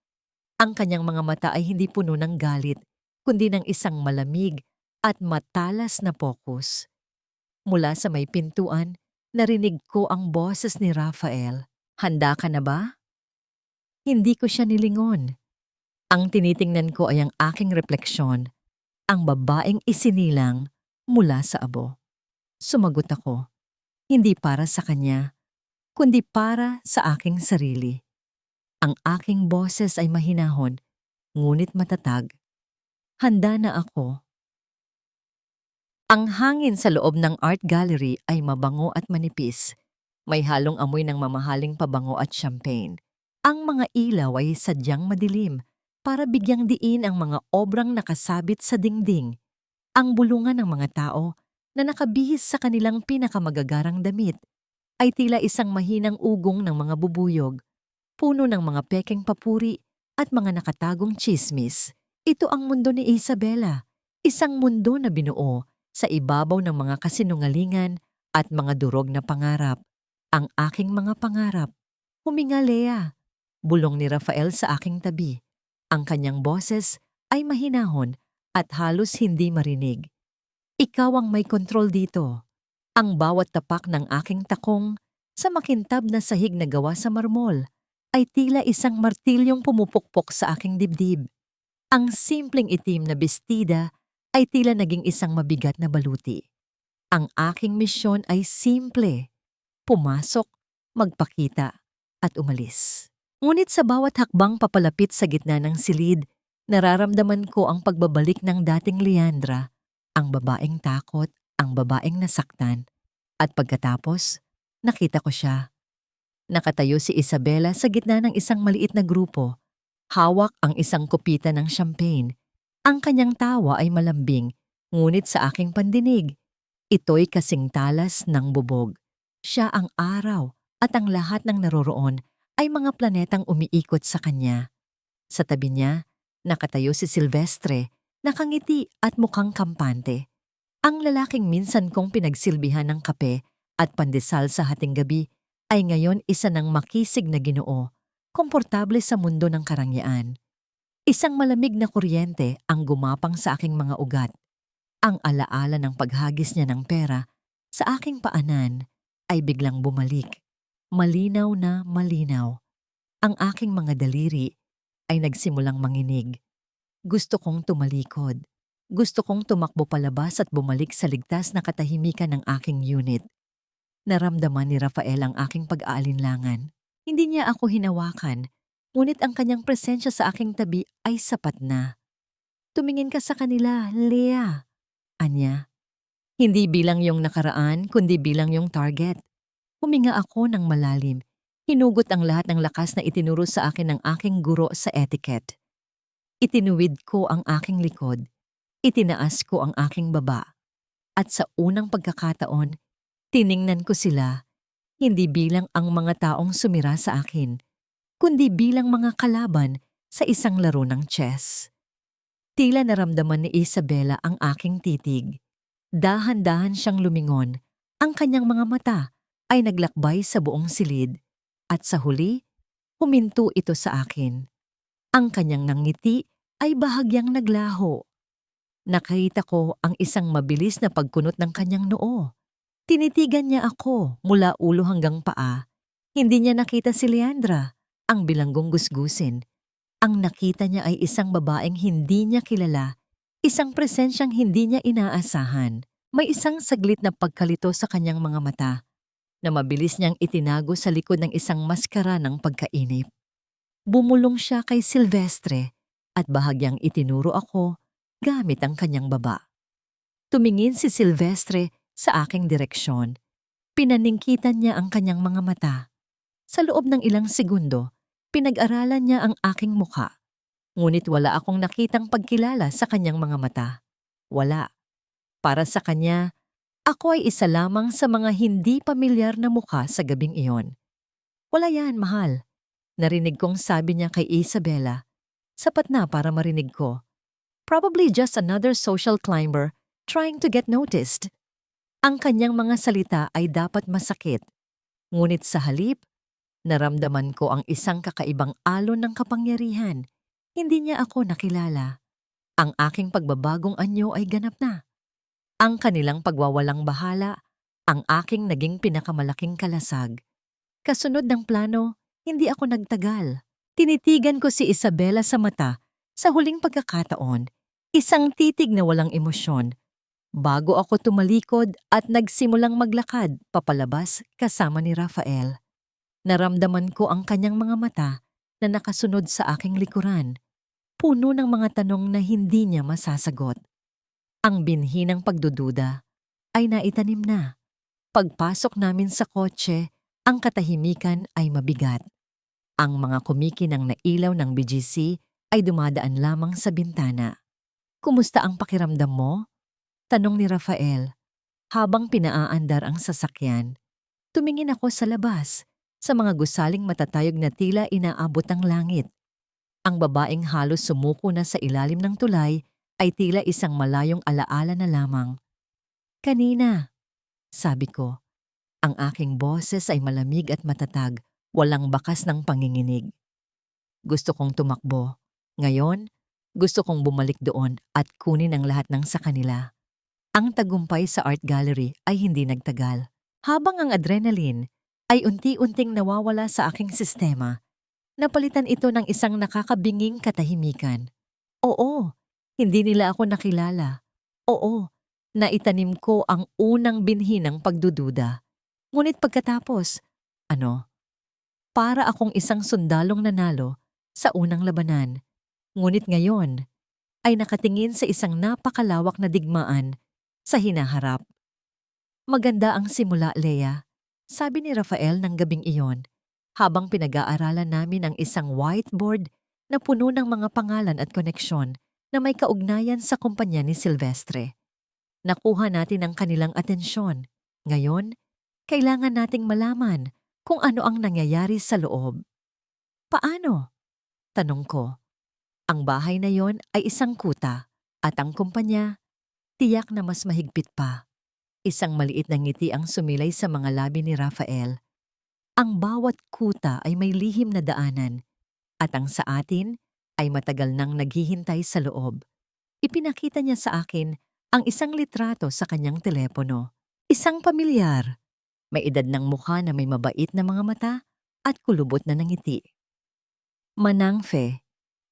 Ang kanyang mga mata ay hindi puno ng galit, kundi ng isang malamig at matalas na pokus. Mula sa may pintuan, narinig ko ang boses ni Rafael. Handa ka na ba? Hindi ko siya nilingon. Ang tinitingnan ko ay ang aking refleksyon, ang babaeng isinilang mula sa abo. Sumagot ako, hindi para sa kanya, kundi para sa aking sarili. Ang aking boses ay mahinahon, ngunit matatag. Handa na ako. Ang hangin sa loob ng art gallery ay mabango at manipis. May halong amoy ng mamahaling pabango at champagne. Ang mga ilaw ay sadyang madilim para bigyang diin ang mga obrang nakasabit sa dingding. Ang bulungan ng mga tao na nakabihis sa kanilang pinakamagagarang damit ay tila isang mahinang ugong ng mga bubuyog, puno ng mga pekeng papuri at mga nakatagong tsismis. Ito ang mundo ni Isabela, isang mundo na binuo sa ibabaw ng mga kasinungalingan at mga durog na pangarap. Ang aking mga pangarap. Huminga, Lea. Bulong ni Rafael sa aking tabi. Ang kanyang boses ay mahinahon at halos hindi marinig. Ikaw ang may kontrol dito. Ang bawat tapak ng aking takong sa makintab na sahig na gawa sa marmol ay tila isang martilyong pumupukpok sa aking dibdib. Ang simpleng itim na bestida ay tila naging isang mabigat na baluti. Ang aking misyon ay simple. Pumasok, magpakita, at umalis. Ngunit sa bawat hakbang papalapit sa gitna ng silid, nararamdaman ko ang pagbabalik ng dating Leandra, ang babaeng takot, ang babaeng nasaktan. At pagkatapos, nakita ko siya. Nakatayo si Isabela sa gitna ng isang maliit na grupo. Hawak ang isang kupita ng champagne. Ang kanyang tawa ay malambing, ngunit sa aking pandinig, ito'y kasing talas ng bubog. Siya ang araw at ang lahat ng naroroon ay mga planetang umiikot sa kanya. Sa tabi niya, nakatayo si Silvestre, nakangiti at mukhang kampante. Ang lalaking minsan kong pinagsilbihan ng kape at pandesal sa hating gabi ay ngayon isa ng makisig na Ginoo, komportable sa mundo ng karangyaan. Isang malamig na kuryente ang gumapang sa aking mga ugat. Ang alaala ng paghagis niya ng pera sa aking paanan ay biglang bumalik. Malinaw na malinaw. Ang aking mga daliri ay nagsimulang manginig. Gusto kong tumalikod. Gusto kong tumakbo palabas at bumalik sa ligtas na katahimikan ng aking unit. Naramdaman ni Rafael ang aking pag-aalinlangan. Hindi niya ako hinawakan, ngunit ang kanyang presensya sa aking tabi ay sapat na. Tumingin ka sa kanila, Lea. Anya. Hindi bilang yung nakaraan, kundi bilang yung target. Huminga ako ng malalim. Hinugot ang lahat ng lakas na itinuro sa akin ng aking guro sa etiquette. Itinuwid ko ang aking likod. Itinaas ko ang aking baba. At sa unang pagkakataon, tiningnan ko sila, hindi bilang ang mga taong sumira sa akin, kundi bilang mga kalaban sa isang laro ng chess. Tila naramdaman ni Isabela ang aking titig. Dahan-dahan siyang lumingon. Ang kanyang mga mata ay naglakbay sa buong silid. At sa huli, huminto ito sa akin. Ang kanyang nangiti ay bahagyang naglaho. Nakita ko ang isang mabilis na pagkunot ng kanyang noo. Tinitigan niya ako mula ulo hanggang paa. Hindi niya nakita si Leandra, ang bilanggong gusgusin. Ang nakita niya ay isang babaeng hindi niya kilala, isang presensyang hindi niya inaasahan. May isang saglit na pagkalito sa kanyang mga mata na mabilis niyang itinago sa likod ng isang maskara ng pagkainip. Bumulong siya kay Silvestre at bahagyang itinuro ako gamit ang kanyang baba. Tumingin si Silvestre sa aking direksyon. Pinaningkitan niya ang kanyang mga mata. Sa loob ng ilang segundo, pinag-aralan niya ang aking mukha. Ngunit wala akong nakitang pagkilala sa kanyang mga mata. Wala. Para sa kanya, ako ay isa lamang sa mga hindi pamilyar na mukha sa gabing iyon. Wala yan, mahal. Narinig kong sabi niya kay Isabela. Sapat na para marinig ko. Probably just another social climber trying to get noticed. Ang kanyang mga salita ay dapat masakit. Ngunit sa halip, naramdaman ko ang isang kakaibang alon ng kapangyarihan. Hindi niya ako nakilala. Ang aking pagbabagong anyo ay ganap na. Ang kanilang pagwawalang bahala, ang aking naging pinakamalaking kalasag. Kasunod ng plano, hindi ako nagtagal. Tinitigan ko si Isabela sa mata sa huling pagkakataon, isang titig na walang emosyon. Bago ako tumalikod at nagsimulang maglakad papalabas kasama ni Rafael. Naramdaman ko ang kanyang mga mata na nakasunod sa aking likuran. Puno ng mga tanong na hindi niya masasagot. Ang binhi ng pagdududa ay naitanim na. Pagpasok namin sa kotse, ang katahimikan ay mabigat. Ang mga kumikinang na ilaw ng BGC ay dumadaan lamang sa bintana. Kumusta ang pakiramdam mo? Tanong ni Rafael, habang pinaaandar ang sasakyan. Tumingin ako sa labas, sa mga gusaling matatayog na tila inaabot ang langit. Ang babaeng halos sumuko na sa ilalim ng tulay ay tila isang malayong alaala na lamang. Kanina, sabi ko, ang aking boses ay malamig at matatag, walang bakas ng panginginig. Gusto kong tumakbo. Ngayon, gusto kong bumalik doon at kunin ang lahat ng sa kanila. Ang tagumpay sa art gallery ay hindi nagtagal. Habang ang adrenaline ay unti-unting nawawala sa aking sistema, napalitan ito ng isang nakakabinging katahimikan. Oo, hindi nila ako nakilala. Oo, naitanim ko ang unang binhi ng pagdududa. Ngunit pagkatapos, para akong isang sundalong nanalo sa unang labanan. Ngunit ngayon ay nakatingin sa isang napakalawak na digmaan sa hinaharap. Maganda ang simula, Leia, sabi ni Rafael ng gabing iyon, habang pinag-aaralan namin ang isang whiteboard na puno ng mga pangalan at koneksyon na may kaugnayan sa kumpanya ni Silvestre. Nakuha natin ang kanilang atensyon. Ngayon, kailangan nating malaman kung ano ang nangyayari sa loob. Paano? Tanong ko. Ang bahay na yon ay isang kuta at ang kumpanya, tiyak na mas mahigpit pa. Isang maliit na ngiti ang sumilay sa mga labi ni Rafael. Ang bawat kuta ay may lihim na daanan at ang sa atin ay matagal nang naghihintay sa loob. Ipinakita niya sa akin ang isang litrato sa kanyang telepono. Isang pamilyar. May edad ng mukha na may mabait na mga mata at kulubot na ngiti. Manang Fe,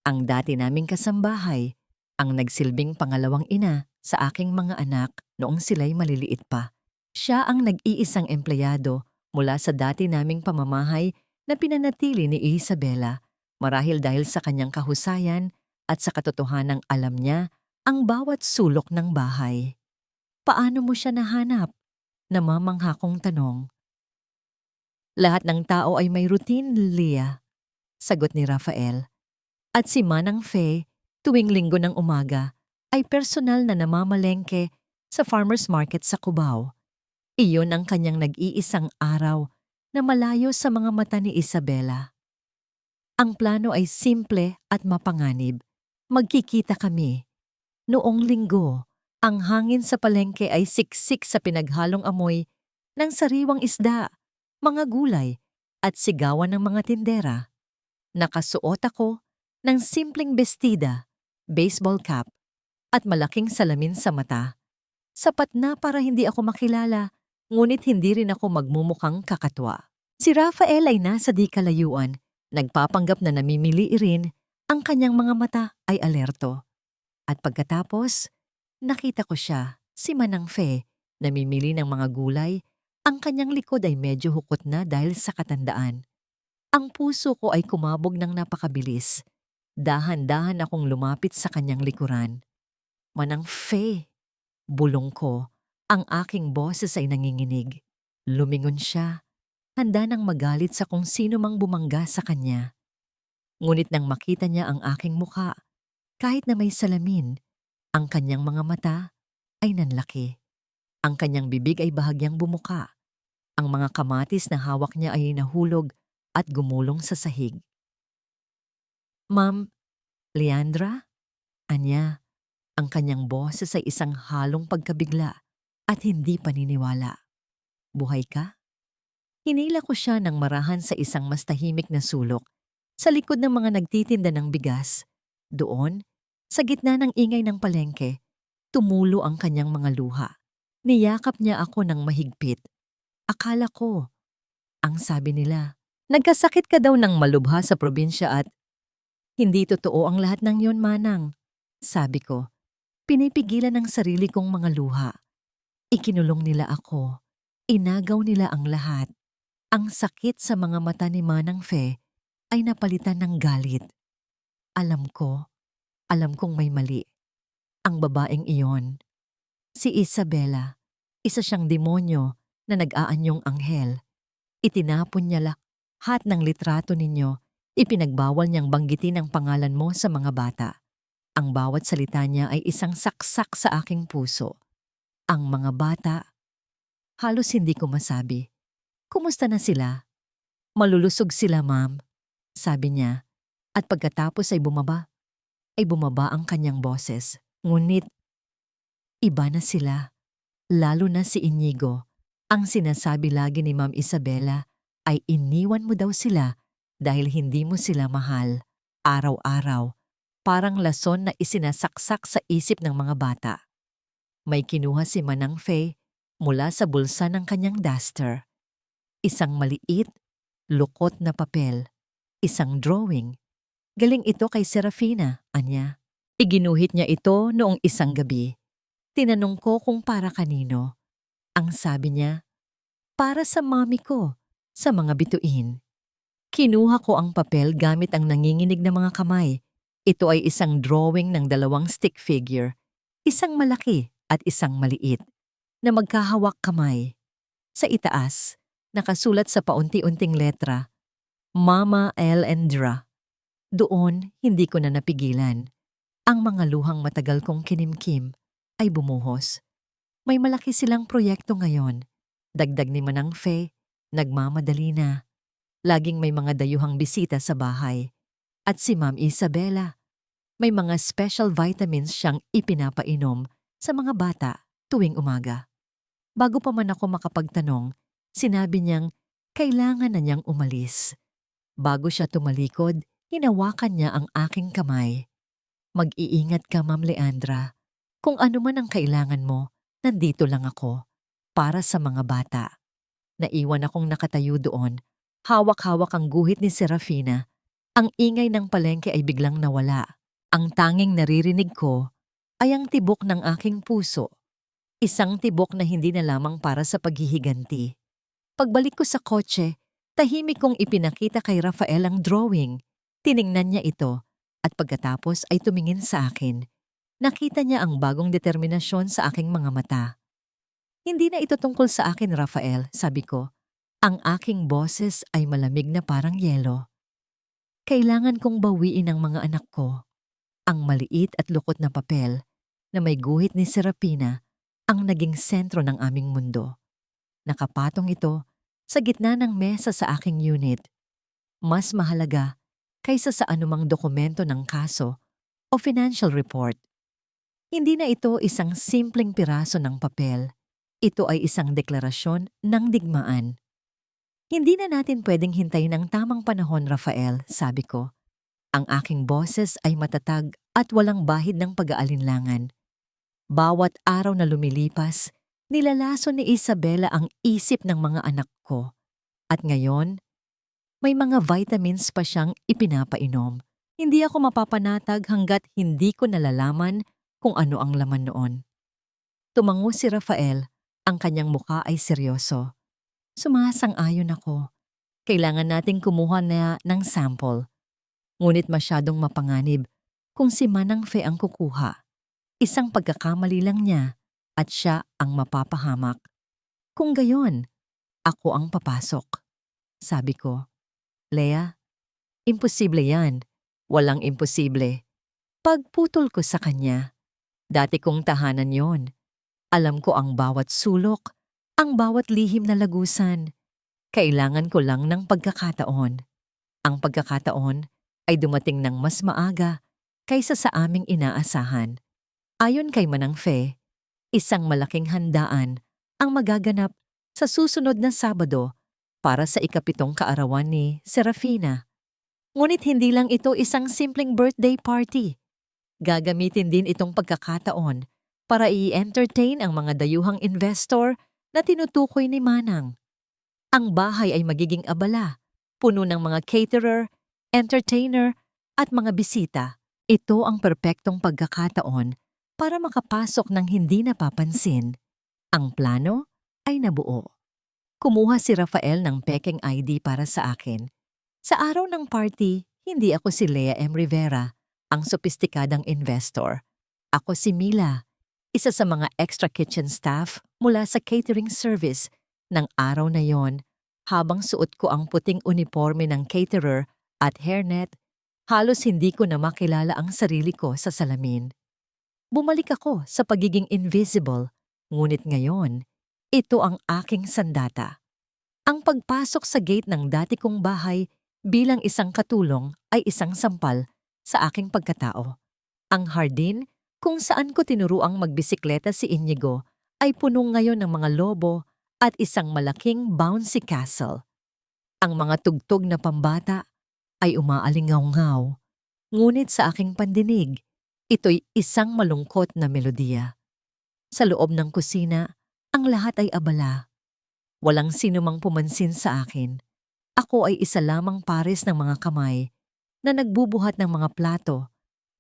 ang dati naming kasambahay, ang nagsilbing pangalawang ina sa aking mga anak noong sila'y maliliit pa. Siya ang nag-iisang empleyado mula sa dati naming pamamahay na pinanatili ni Isabela marahil dahil sa kanyang kahusayan at sa katotohanang alam niya ang bawat sulok ng bahay. Paano mo siya nahanap? Namamangha kong tanong. Lahat ng tao ay may routine, Leah, sagot ni Rafael. At si Manang Fe, tuwing linggo ng umaga, ay personal na namamalengke sa farmer's market sa Cubao. Iyon ang kanyang nag-iisang araw na malayo sa mga mata ni Isabela. Ang plano ay simple at mapanganib. Magkikita kami. Noong linggo, ang hangin sa palengke ay siksik sa pinaghalong amoy ng sariwang isda, mga gulay at sigawan ng mga tindera. Nakasuot ako ng simpleng bestida, baseball cap at malaking salamin sa mata. Sapat na para hindi ako makilala, ngunit hindi rin ako magmumukhang kakatwa. Si Rafael ay nasa di kalayuan, nagpapanggap na namimili rin, ang kanyang mga mata ay alerto. At pagkatapos, nakita ko siya, si Manang Fe, namimili ng mga gulay, ang kanyang likod ay medyo hukot na dahil sa katandaan. Ang puso ko ay kumabog ng napakabilis. Dahan-dahan akong lumapit sa kanyang likuran. Manang Faye, bulong ko. Ang aking boses ay nanginginig. Lumingon siya, handa nang magalit sa kung sino mang bumangga sa kanya. Ngunit nang makita niya ang aking muka, kahit na may salamin, ang kanyang mga mata ay nanlaki. Ang kanyang bibig ay bahagyang bumuka. Ang mga kamatis na hawak niya ay nahulog at gumulong sa sahig. Ma'am, Leandra? Anya, ang kanyang boses ay isang halong pagkabigla at hindi paniniwala. Buhay ka? Hinila ko siya ng marahan sa isang mas tahimik na sulok, sa likod ng mga nagtitinda ng bigas. Doon, sa gitna ng ingay ng palengke, tumulo ang kanyang mga luha. Niyakap niya ako ng mahigpit. Akala ko, ang sabi nila, nagkasakit ka daw ng malubha sa probinsya at hindi totoo ang lahat ng yon, Manang. Sabi ko, pinipigilan ng sarili kong mga luha. Ikinulong nila ako. Inagaw nila ang lahat. Ang sakit sa mga mata ni Manang Fe ay napalitan ng galit. Alam kong may mali. Ang babaeng iyon, si Isabela, isa siyang demonyo na nag-aanyong anghel. Itinapon niya lahat ng litrato ninyo. Ipinagbawal niyang banggitin ang pangalan mo sa mga bata. Ang bawat salita niya ay isang saksak sa aking puso. Ang mga bata, halos hindi ko masabi. Kumusta na sila? Malulusog sila, ma'am, sabi niya. At pagkatapos ay bumaba ang kanyang boses. Ngunit, iba na sila. Lalo na si Inigo. Ang sinasabi lagi ni Ma'am Isabela ay iniwan mo daw sila dahil hindi mo sila mahal. Araw-araw, parang lason na isinasaksak sa isip ng mga bata. May kinuha si Manang Faye mula sa bulsa ng kanyang duster. Isang maliit, lukot na papel. Isang drawing. Galing ito kay Serafina, anya. Iginuhit niya ito noong isang gabi. Tinanong ko kung para kanino. Ang sabi niya, para sa mami ko, sa mga bituin. Kinuha ko ang papel gamit ang nanginginig na mga kamay. Ito ay isang drawing ng dalawang stick figure, isang malaki at isang maliit, na magkahawak kamay. Sa itaas, nakasulat sa paunti-unting letra, Mama Elendra. Doon, hindi ko na napigilan. Ang mga luhang matagal kong kinimkim ay bumuhos. May malaki silang proyekto ngayon. Dagdag ni Manang Fe, nagmamadali na. Laging may mga dayuhang bisita sa bahay. At si Ma'am Isabela, may mga special vitamins siyang ipinapainom sa mga bata tuwing umaga. Bago pa man ako makapagtanong, sinabi niyang kailangan na niyang umalis. Bago siya tumalikod, hinawakan niya ang aking kamay. Mag-iingat ka, Ma'am Leandra. Kung ano man ang kailangan mo, nandito lang ako. Para sa mga bata. Naiwan akong nakatayo doon. Hawak-hawak ang guhit ni Serafina. Ang ingay ng palengke ay biglang nawala. Ang tanging naririnig ko ay ang tibok ng aking puso. Isang tibok na hindi na lamang para sa paghihiganti. Pagbalik ko sa kotse, tahimik kong ipinakita kay Rafael ang drawing. Tiningnan niya ito at pagkatapos ay tumingin sa akin. Nakita niya ang bagong determinasyon sa aking mga mata. Hindi na ito tungkol sa akin, Rafael, sabi ko. Ang aking boses ay malamig na parang yelo. Kailangan kong bawiin ang mga anak ko. Ang maliit at lukot na papel na may guhit ni Serafina ang naging sentro ng aming mundo. Nakapatong ito sa gitna ng mesa sa aking unit. Mas mahalaga kaysa sa anumang dokumento ng kaso o financial report. Hindi na ito isang simpleng piraso ng papel. Ito ay isang deklarasyon ng digmaan. Hindi na natin pwedeng hintayin ang tamang panahon, Rafael, sabi ko. Ang aking boses ay matatag at walang bahid ng pag-aalinlangan. Bawat araw na lumilipas, nilalaso ni Isabela ang isip ng mga anak ko. At ngayon, may mga vitamins pa siyang ipinapainom. Hindi ako mapapanatag hanggat hindi ko nalalaman kung ano ang laman noon. Tumango si Rafael, ang kanyang mukha ay seryoso. Sumasang-ayon ako. Kailangan nating kumuha na ng sample. Ngunit masyadong mapanganib kung si Manang Fe ang kukuha. Isang pagkakamali lang niya at siya ang mapapahamak. Kung gayon, ako ang papasok. Sabi ko, Lea, imposible yan. Walang imposible. Pagputol ko sa kanya, dati kong tahanan yon. Alam ko ang bawat sulok, ang bawat lihim na lagusan. Kailangan ko lang ng pagkakataon. Ang pagkakataon ay dumating ng mas maaga kaysa sa aming inaasahan. Ayon kay Manang Fe, isang malaking handaan ang magaganap sa susunod na Sabado para sa ikapitong kaarawan ni Serafina. Ngunit hindi lang ito isang simpleng birthday party. Gagamitin din itong pagkakataon para i-entertain ang mga dayuhang investor na tinutukoy ni Manang. Ang bahay ay magiging abala, puno ng mga caterer, entertainer, at mga bisita. Ito ang perpektong pagkakataon para makapasok ng hindi napapansin. Ang plano ay nabuo. Kumuha si Rafael ng pekeng ID para sa akin. Sa araw ng party, hindi ako si Lea M. Rivera, ang sopistikadang investor. Ako si Mila, isa sa mga extra kitchen staff mula sa catering service ng araw na yon. Habang suot ko ang puting uniforme ng caterer at hairnet, halos hindi ko na makilala ang sarili ko sa salamin. Bumalik ako sa pagiging invisible, ngunit ngayon, ito ang aking sandata. Ang pagpasok sa gate ng dati kong bahay bilang isang katulong ay isang sampal sa aking pagkatao. Ang hardin kung saan ko tinuruang magbisikleta si Inigo ay punong ngayon ng mga lobo at isang malaking bouncy castle. Ang mga tugtog na pambata ay umaalingaw-ngaw, ngunit sa aking pandinig, ito'y isang malungkot na melodiya. Sa loob ng kusina, ang lahat ay abala. Walang sino mang pumansin sa akin. Ako ay isa lamang pares ng mga kamay na nagbubuhat ng mga plato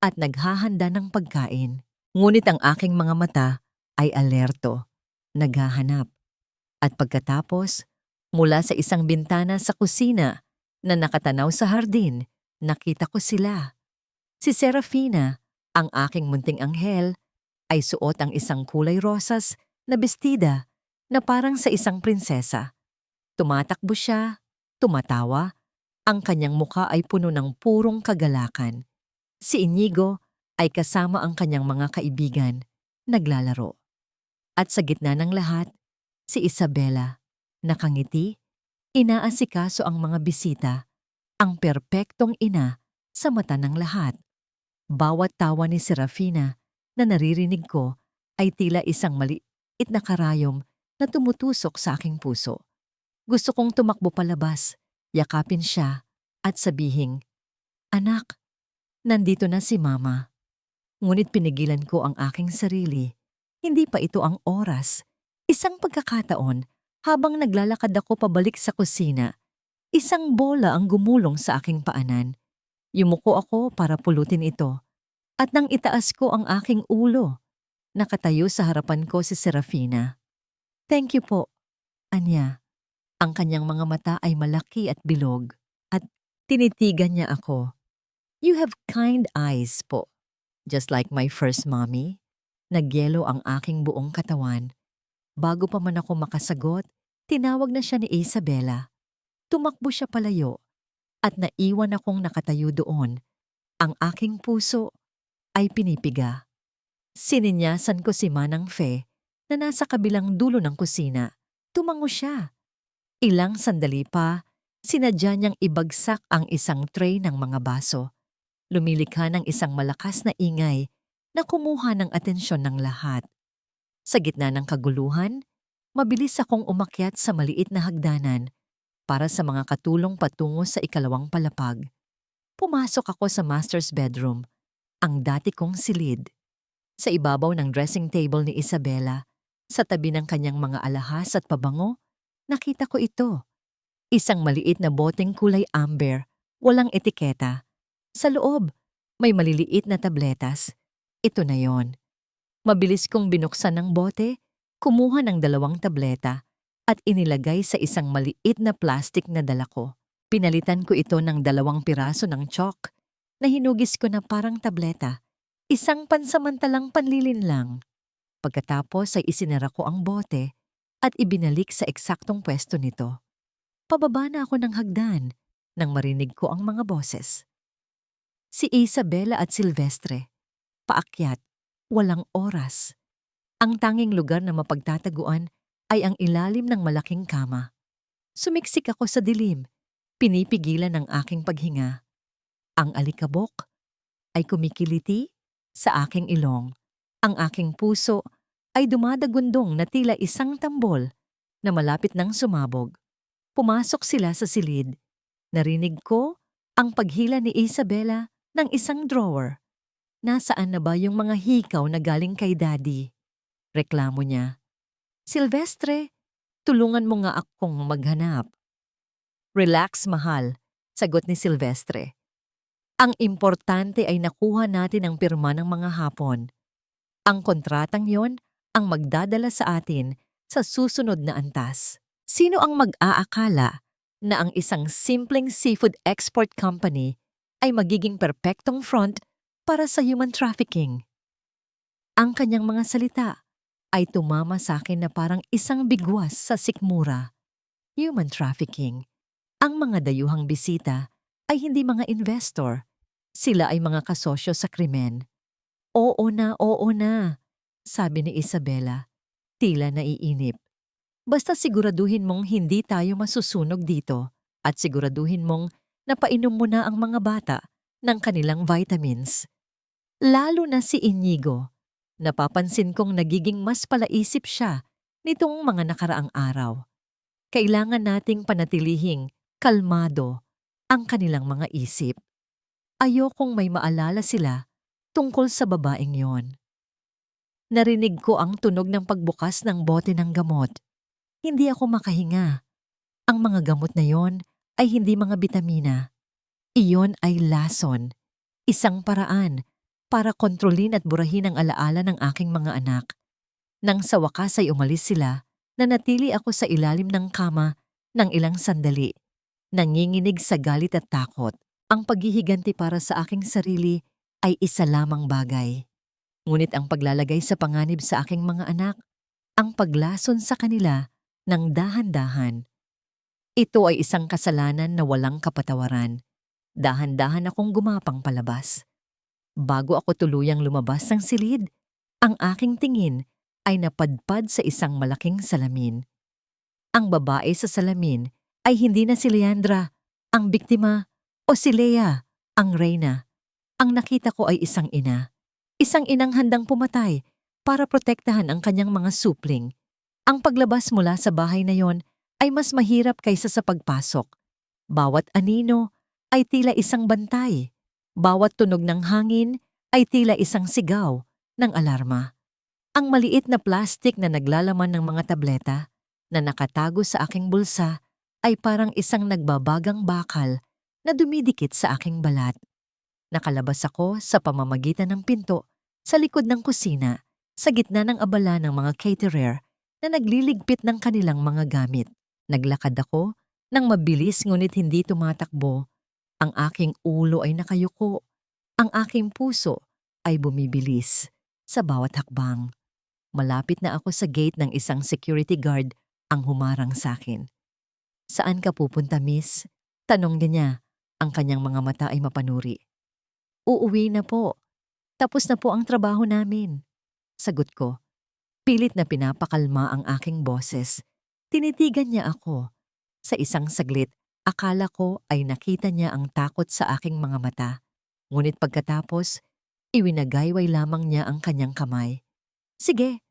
at naghahanda ng pagkain. Ngunit ang aking mga mata ay alerto, naghahanap. At pagkatapos, mula sa isang bintana sa kusina na nakatanaw sa hardin, nakita ko sila. Si Serafina, ang aking munting anghel, ay suot ang isang kulay rosas na bestida na parang sa isang prinsesa. Tumatakbo siya, tumatawa, ang kanyang muka ay puno ng purong kagalakan. Si Inigo ay kasama ang kanyang mga kaibigan, naglalaro. At sa gitna ng lahat, si Isabela, nakangiti, inaasikaso ang mga bisita, ang perpektong ina sa mata ng lahat. Bawat tawa ni Serafina na naririnig ko ay tila isang maliit na karayom na tumutusok sa aking puso. Gusto kong tumakbo palabas, yakapin siya at sabihing, "Anak, nandito na si Mama." Ngunit pinigilan ko ang aking sarili. Hindi pa ito ang oras. Isang pagkakataon, habang naglalakad ako pabalik sa kusina, isang bola ang gumulong sa aking paanan. Yumuko ako para pulutin ito. At nang itaas ko ang aking ulo, nakatayo sa harapan ko si Serafina. "Thank you po," anya. Ang kanyang mga mata ay malaki at bilog, at tinitigan niya ako. "You have kind eyes po. Just like my first mommy." Nagyelo ang aking buong katawan. Bago pa man ako makasagot, tinawag na siya ni Isabela. Tumakbo siya palayo, at naiwan akong nakatayo doon. Ang aking puso ay pinipiga. Sininyasan ko si Manang Fe na nasa kabilang dulo ng kusina. Tumango siya. Ilang sandali pa, sinadya niyang ibagsak ang isang tray ng mga baso. Lumilikha ng isang malakas na ingay na kumuha ng atensyon ng lahat. Sa gitna ng kaguluhan, mabilis akong umakyat sa maliit na hagdanan para sa mga katulong patungo sa ikalawang palapag. Pumasok ako sa master's bedroom, ang dati kong silid. Sa ibabaw ng dressing table ni Isabela, sa tabi ng kanyang mga alahas at pabango, nakita ko ito. Isang maliit na boteng kulay amber, walang etiketa. Sa loob, may maliliit na tabletas. Ito na yon. Mabilis kong binuksan ng bote, kumuha ng 2 tableta, at inilagay sa isang maliit na plastic na dala ko. Pinalitan ko ito ng 2 piraso ng chalk na hinugis ko na parang tableta. Isang pansamantalang panlilin lang. Pagkatapos ay isinara ko ang bote at ibinalik sa eksaktong pwesto nito. Pababa na ako ng hagdan nang marinig ko ang mga boses. Si Isabela at Silvestre. Paakyat. Walang oras. Ang tanging lugar na mapagtataguan ay ang ilalim ng malaking kama. Sumiksik ako sa dilim. Pinipigilan ang aking paghinga. Ang alikabok ay kumikiliti sa aking ilong. Ang aking puso ay dumadagundong na tila isang tambol na malapit nang sumabog. Pumasok sila sa silid. Narinig ko ang paghila ni Isabela ng isang drawer. Nasaan na ba yung mga hikaw na galing kay Daddy? Reklamo niya. Silvestre, tulungan mo nga akong maghanap. Relax, mahal, sagot ni Silvestre. Ang importante ay nakuha natin ang pirma ng mga Hapon. Ang kontratang yon ang magdadala sa atin sa susunod na antas. Sino ang mag-aakala na ang isang simpleng seafood export company ay magiging perpektong front para sa human trafficking? Ang kanyang mga salita ay tumama sa akin na parang isang bigwas sa sikmura. Human trafficking. Ang mga dayuhang bisita ay hindi mga investor. Sila ay mga kasosyo sa krimen. Oo na, sabi ni Isabela. Tila naiinip. Basta siguraduhin mong hindi tayo masusunog dito at siguraduhin mong napainom mo na ang mga bata ng kanilang vitamins. Lalo na si Inigo. Napapansin kong nagiging mas palaisip siya nitong mga nakaraang araw. Kailangan nating panatilihing kalmado ang kanilang mga isip. Ayokong may maalala sila tungkol sa babaeng yon. Narinig ko ang tunog ng pagbukas ng bote ng gamot. Hindi ako makahinga. Ang mga gamot na yon ay hindi mga bitamina. Iyon ay lason. Isang paraan para kontrolin at burahin ang alaala ng aking mga anak. Nang sa wakas ay umalis sila, nanatili ako sa ilalim ng kama ng ilang sandali. Nanginginig sa galit at takot. Ang paghihiganti para sa aking sarili ay isa lamang bagay. Ngunit ang paglalagay sa panganib sa aking mga anak, ang paglason sa kanila ng dahan-dahan. Ito ay isang kasalanan na walang kapatawaran. Dahan-dahan akong gumapang palabas. Bago ako tuluyang lumabas ng silid, ang aking tingin ay napadpad sa isang malaking salamin. Ang babae sa salamin ay hindi na si Leandra, ang biktima, o si Lea, ang reyna. Ang nakita ko ay isang ina. Isang inang handang pumatay para protektahan ang kanyang mga supling. Ang paglabas mula sa bahay na yon ay mas mahirap kaysa sa pagpasok. Bawat anino ay tila isang bantay. Bawat tunog ng hangin ay tila isang sigaw ng alarma. Ang maliit na plastik na naglalaman ng mga tableta na nakatago sa aking bulsa ay parang isang nagbabagang bakal na dumidikit sa aking balat. Nakalabas ako sa pamamagitan ng pinto sa likod ng kusina sa gitna ng abala ng mga caterer na nagliligpit ng kanilang mga gamit. Naglakad ako nang mabilis ngunit hindi tumatakbo. Ang aking ulo ay nakayuko. Ang aking puso ay bumibilis sa bawat hakbang. Malapit na ako sa gate ng isang security guard ang humarang sa akin. Saan ka pupunta, miss? Tanong niya. Ang kanyang mga mata ay mapanuri. Uuwi na po. Tapos na po ang trabaho namin. Sagot ko. Pilit na pinapakalma ang aking boses. Tinitigan niya ako. Sa isang saglit, akala ko ay nakita niya ang takot sa aking mga mata. Ngunit pagkatapos, iwinagayway lamang niya ang kanyang kamay. Sige,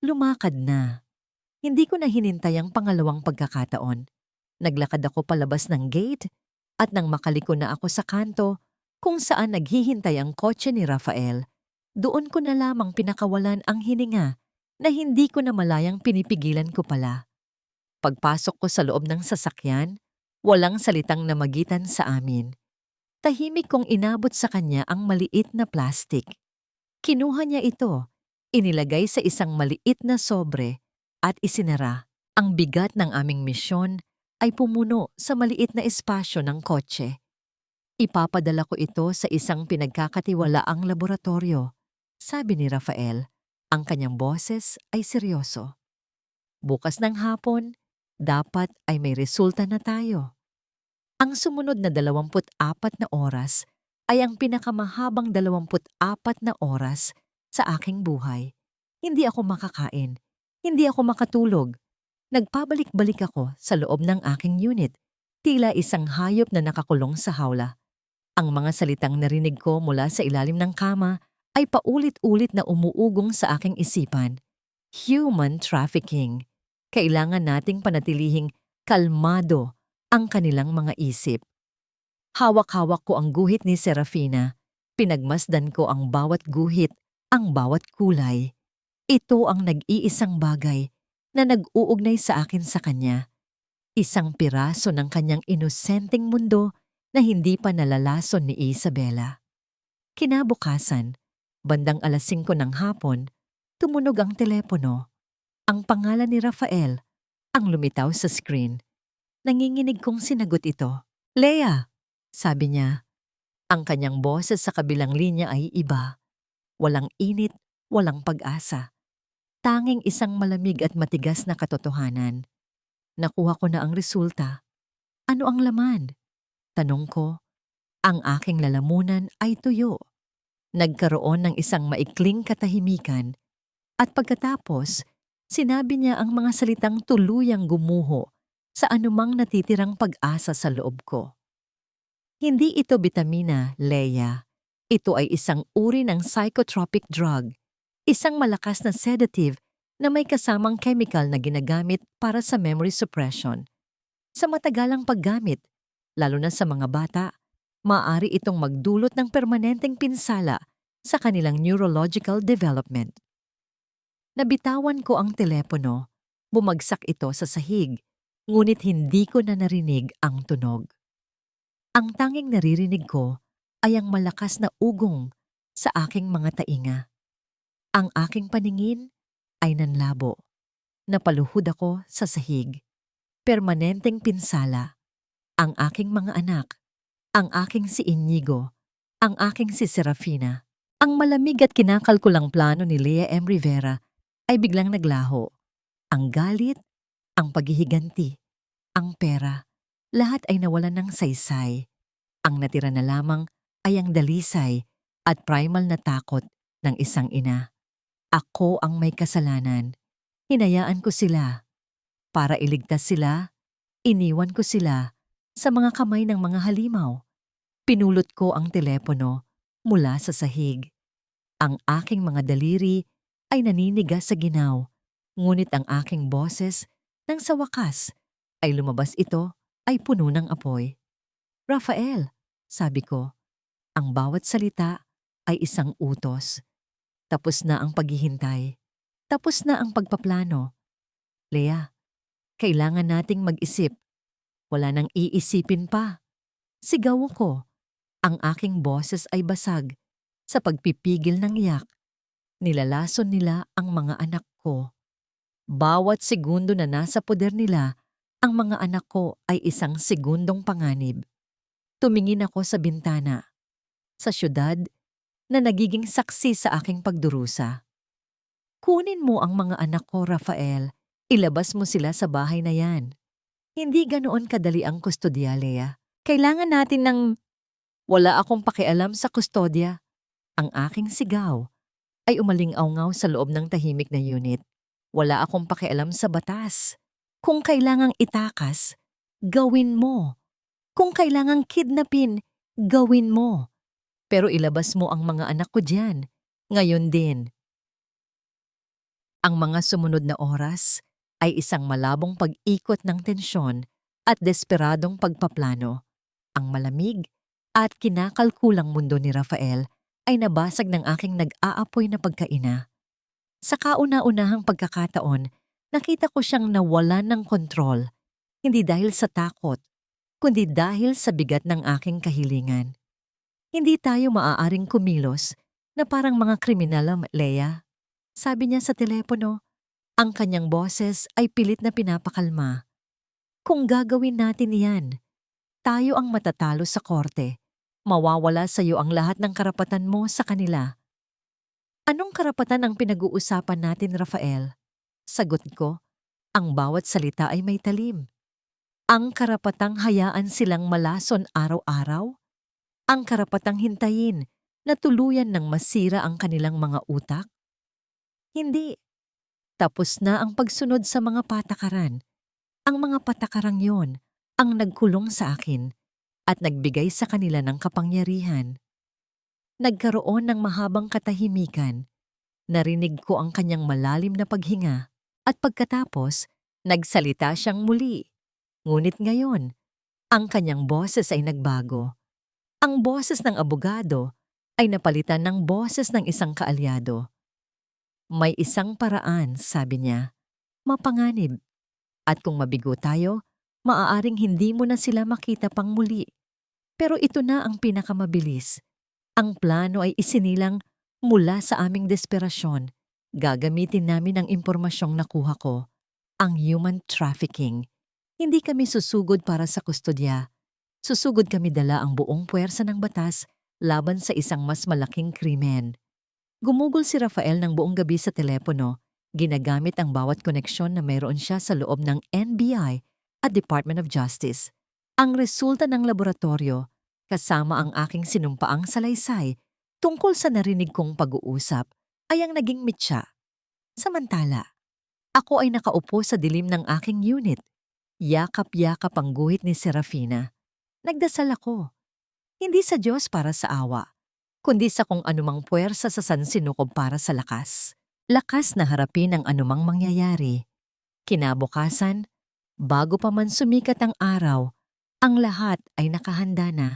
lumakad na. Hindi ko na hinintay ang pangalawang pagkakataon. Naglakad ako palabas ng gate at nang makaliko na ako sa kanto kung saan naghihintay ang kotse ni Rafael, doon ko na lamang pinakawalan ang hininga na hindi ko na malayang pinipigilan ko pala. Pagpasok ko sa loob ng sasakyan, walang salitang namagitan sa amin. Tahimik kong inabot sa kanya ang maliit na plastik. Kinuha niya ito, inilagay sa isang maliit na sobre at isinara. Ang bigat ng aming misyon ay pumuno sa maliit na espasyo ng kotse. Ipapadala ko ito sa isang pinagkakatiwalaang laboratorio, sabi ni Rafael. Ang kanyang boses ay seryoso. Bukas ng hapon, dapat ay may resulta na tayo. Ang sumunod na 24 na oras ay ang pinakamahabang 24 na oras sa aking buhay. Hindi ako makakain, hindi ako makatulog. Nagpabalik-balik ako sa loob ng aking unit, tila isang hayop na nakakulong sa hawla. Ang mga salitang narinig ko mula sa ilalim ng kama ay paulit-ulit na umuugong sa aking isipan. Human trafficking. Kailangan nating panatilihing kalmado ang kanilang mga isip. Hawak-hawak ko ang guhit ni Serafina. Pinagmasdan ko ang bawat guhit, ang bawat kulay. Ito ang nag-iisang bagay na nag-uugnay sa akin sa kanya. Isang piraso ng kanyang inosenteng mundo na hindi pa nalalason ni Isabela. Kinabukasan, bandang 5:00 ng hapon, tumunog ang telepono. Ang pangalan ni Rafael ang lumitaw sa screen. Nanginginig kong sinagot ito. "Lea," sabi niya. Ang kanyang boses sa kabilang linya ay iba. Walang init, walang pag-asa. Tanging isang malamig at matigas na katotohanan. Nakuha ko na ang resulta. Ano ang laman? Tanong ko. Ang aking lalamunan ay tuyo. Nagkaroon ng isang maikling katahimikan at pagkatapos, sinabi niya ang mga salitang tuluyang gumuho sa anumang natitirang pag-asa sa loob ko. Hindi ito bitamina, Leia. Ito ay isang uri ng psychotropic drug, isang malakas na sedative na may kasamang chemical na ginagamit para sa memory suppression. Sa matagalang paggamit, lalo na sa mga bata, maaari itong magdulot ng permanenteng pinsala sa kanilang neurological development. Nabitawan ko ang telepono, bumagsak ito sa sahig, ngunit hindi ko na narinig ang tunog. Ang tanging naririnig ko ay ang malakas na ugong sa aking mga tainga. Ang aking paningin ay nanlabo. Napaluhod ako sa sahig. Permanenteng pinsala. Ang aking mga anak, ang aking si Inigo, ang aking si Serafina. Ang malamig at kinakalkulang plano ni Lea M. Rivera ay biglang naglaho. Ang galit, ang paghihiganti, ang pera, lahat ay nawalan ng saysay. Ang natira na lamang ay ang dalisay at primal na takot ng isang ina. Ako ang may kasalanan. Hinayaan ko sila. Para iligtas sila, iniwan ko sila sa mga kamay ng mga halimaw. Pinulot ko ang telepono mula sa sahig. Ang aking mga daliri ay naninigas sa ginaw, ngunit ang aking boses nang sa wakas ay lumabas ito ay puno ng apoy. "Rafael," sabi ko, ang bawat salita ay isang utos. Tapos na ang paghihintay. Tapos na ang pagpaplano. Lea, kailangan nating mag-isip. Wala nang iisipin pa. Sigaw ko. Ang aking boses ay basag. Sa pagpipigil ng iyak, nilalason nila ang mga anak ko. Bawat segundo na nasa poder nila, ang mga anak ko ay isang segundong panganib. Tumingin ako sa bintana. Sa syudad na nagiging saksi sa aking pagdurusa. Kunin mo ang mga anak ko, Rafael. Ilabas mo sila sa bahay na yan. Hindi ganoon kadali ang kustodya, Lea. Kailangan natin ng... Wala akong pakialam sa kustodya. Ang aking sigaw ay umaling-awngaw sa loob ng tahimik na unit. Wala akong pakialam sa batas. Kung kailangang itakas, gawin mo. Kung kailangang kidnapin, gawin mo. Pero ilabas mo ang mga anak ko diyan. Ngayon din. Ang mga sumunod na oras ay isang malabong pag-ikot ng tensyon at desperadong pagpaplano. Ang malamig at kinakalkulang mundo ni Rafael ay nabasag ng aking nag-aapoy na pagkaina. Sa kauna-unahang pagkakataon, nakita ko siyang nawalan ng kontrol, hindi dahil sa takot, kundi dahil sa bigat ng aking kahilingan. Hindi tayo maaaring kumilos na parang mga kriminal, Lea. Sabi niya sa telepono, ang kanyang boses ay pilit na pinapakalma. Kung gagawin natin yan, tayo ang matatalo sa korte. mawawala sa iyo ang lahat ng karapatan mo sa kanila. Anong karapatan ang pinag-uusapan natin, Rafael? Sagot ko, ang bawat salita ay may talim. Ang karapatang hayaan silang malason araw-araw? Ang karapatang hintayin na tuluyan ng masira ang kanilang mga utak? Hindi. Tapos na ang pagsunod sa mga patakaran. Ang mga patakarang yon ang nagkulong sa akin at nagbigay sa kanila ng kapangyarihan. Nagkaroon ng mahabang katahimikan. Narinig ko ang kanyang malalim na paghinga at pagkatapos, nagsalita siyang muli. Ngunit ngayon, ang kanyang boses ay nagbago. Ang boses ng abogado ay napalitan ng boses ng isang kaalyado. May isang paraan, sabi niya, mapanganib. At kung mabigo tayo, maaaring hindi mo na sila makita pang muli. Pero ito na ang pinakamabilis. Ang plano ay isinilang mula sa aming desperasyon. Gagamitin namin ang impormasyong nakuha ko, ang human trafficking. Hindi kami susugod para sa kustodya. Susugod kami dala ang buong puwersa ng batas laban sa isang mas malaking krimen. Gumugol si Rafael ng buong gabi sa telepono, ginagamit ang bawat koneksyon na mayroon siya sa loob ng NBI at Department of Justice. Ang resulta ng laboratorio, kasama ang aking sinumpaang salaysay tungkol sa narinig kong pag-uusap, ay ang naging mitya. Samantala, ako ay nakaupo sa dilim ng aking unit. Yakap-yakap ang guhit ni Serafina. Nagdasal ako. Hindi sa Diyos para sa awa, kundi sa kung anumang puwersa sa sansinukob para sa lakas. Lakas na harapin ang anumang mangyayari. Kinabukasan, bago pa man sumikat ang araw, ang lahat ay nakahanda na.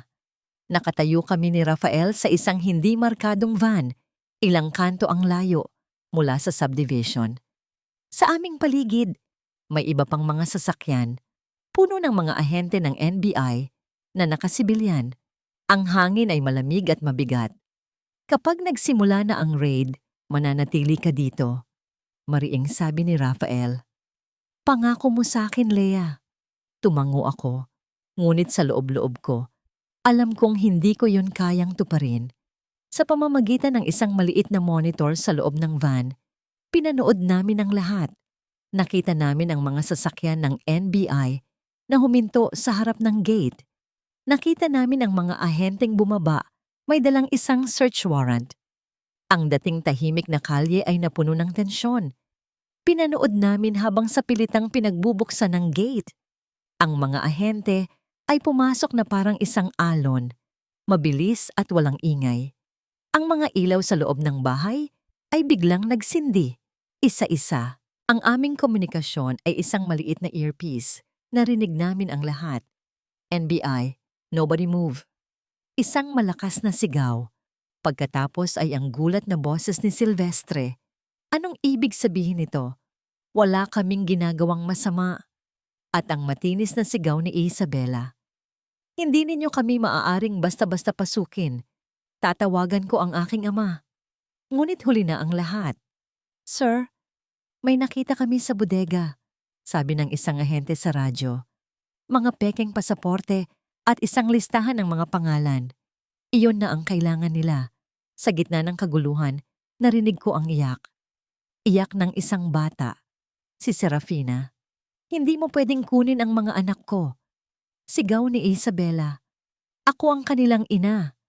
Nakatayo kami ni Rafael sa isang hindi markadong van, ilang kanto ang layo mula sa subdivision. Sa aming paligid, may iba pang mga sasakyan, puno ng mga ahente ng NBI na nakasibilyan. Ang hangin ay malamig at mabigat. Kapag nagsimula na ang raid, mananatili ka dito. Mariing sabi ni Rafael. Pangako mo sa akin, Lea. Tumango ako, ngunit sa loob-loob ko, alam kong hindi ko yun kayang tuparin. Sa pamamagitan ng isang maliit na monitor sa loob ng van, pinanood namin ang lahat. Nakita namin ang mga sasakyan ng NBI na huminto sa harap ng gate. Nakita namin ang mga ahenteng bumaba, may dalang isang search warrant. Ang dating tahimik na kalye ay napuno ng tensyon. Pinanood namin habang sa pilitang pinagbubuksan ng gate. Ang mga ahente ay pumasok na parang isang alon, mabilis at walang ingay. Ang mga ilaw sa loob ng bahay ay biglang nagsindi, isa-isa. Ang aming komunikasyon ay isang maliit na earpiece. Narinig namin ang lahat. NBI, nobody move. Isang malakas na sigaw. Pagkatapos ay ang gulat na boses ni Silvestre. Anong ibig sabihin nito? Wala kaming ginagawang masama. At ang matinis na sigaw ni Isabela. Hindi ninyo kami maaaring basta-basta pasukin. Tatawagan ko ang aking ama. Ngunit huli na ang lahat. Sir, may nakita kami sa bodega, sabi ng isang ahente sa radyo. Mga pekeng pasaporte at isang listahan ng mga pangalan. Iyon na ang kailangan nila. Sa gitna ng kaguluhan, narinig ko ang iyak. Iyak ng isang bata, si Serafina. Hindi mo pwedeng kunin ang mga anak ko. Sigaw ni Isabela. Ako ang kanilang ina.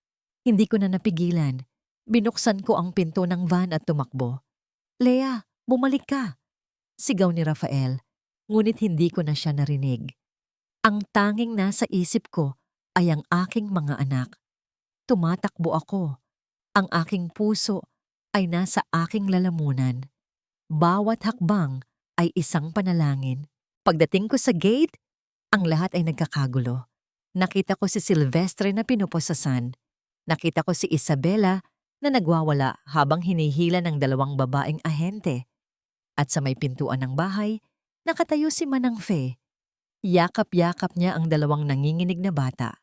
Hindi ko na napigilan. Binuksan ko ang pinto ng van at tumakbo. Lea, bumalik ka. Sigaw ni Rafael, ngunit hindi ko na siya narinig. Ang tanging nasa isip ko ay ang aking mga anak. Tumatakbo ako. Ang aking puso ay nasa aking lalamunan. Bawat hakbang ay isang panalangin. Pagdating ko sa gate, ang lahat ay nagkakagulo. Nakita ko si Silvestre na pinuposasan. Nakita ko si Isabela na nagwawala habang hinihila ng dalawang babaeng ahente. At sa may pintuan ng bahay, nakatayo si Manang Fe. Yakap-yakap niya ang dalawang nanginginig na bata.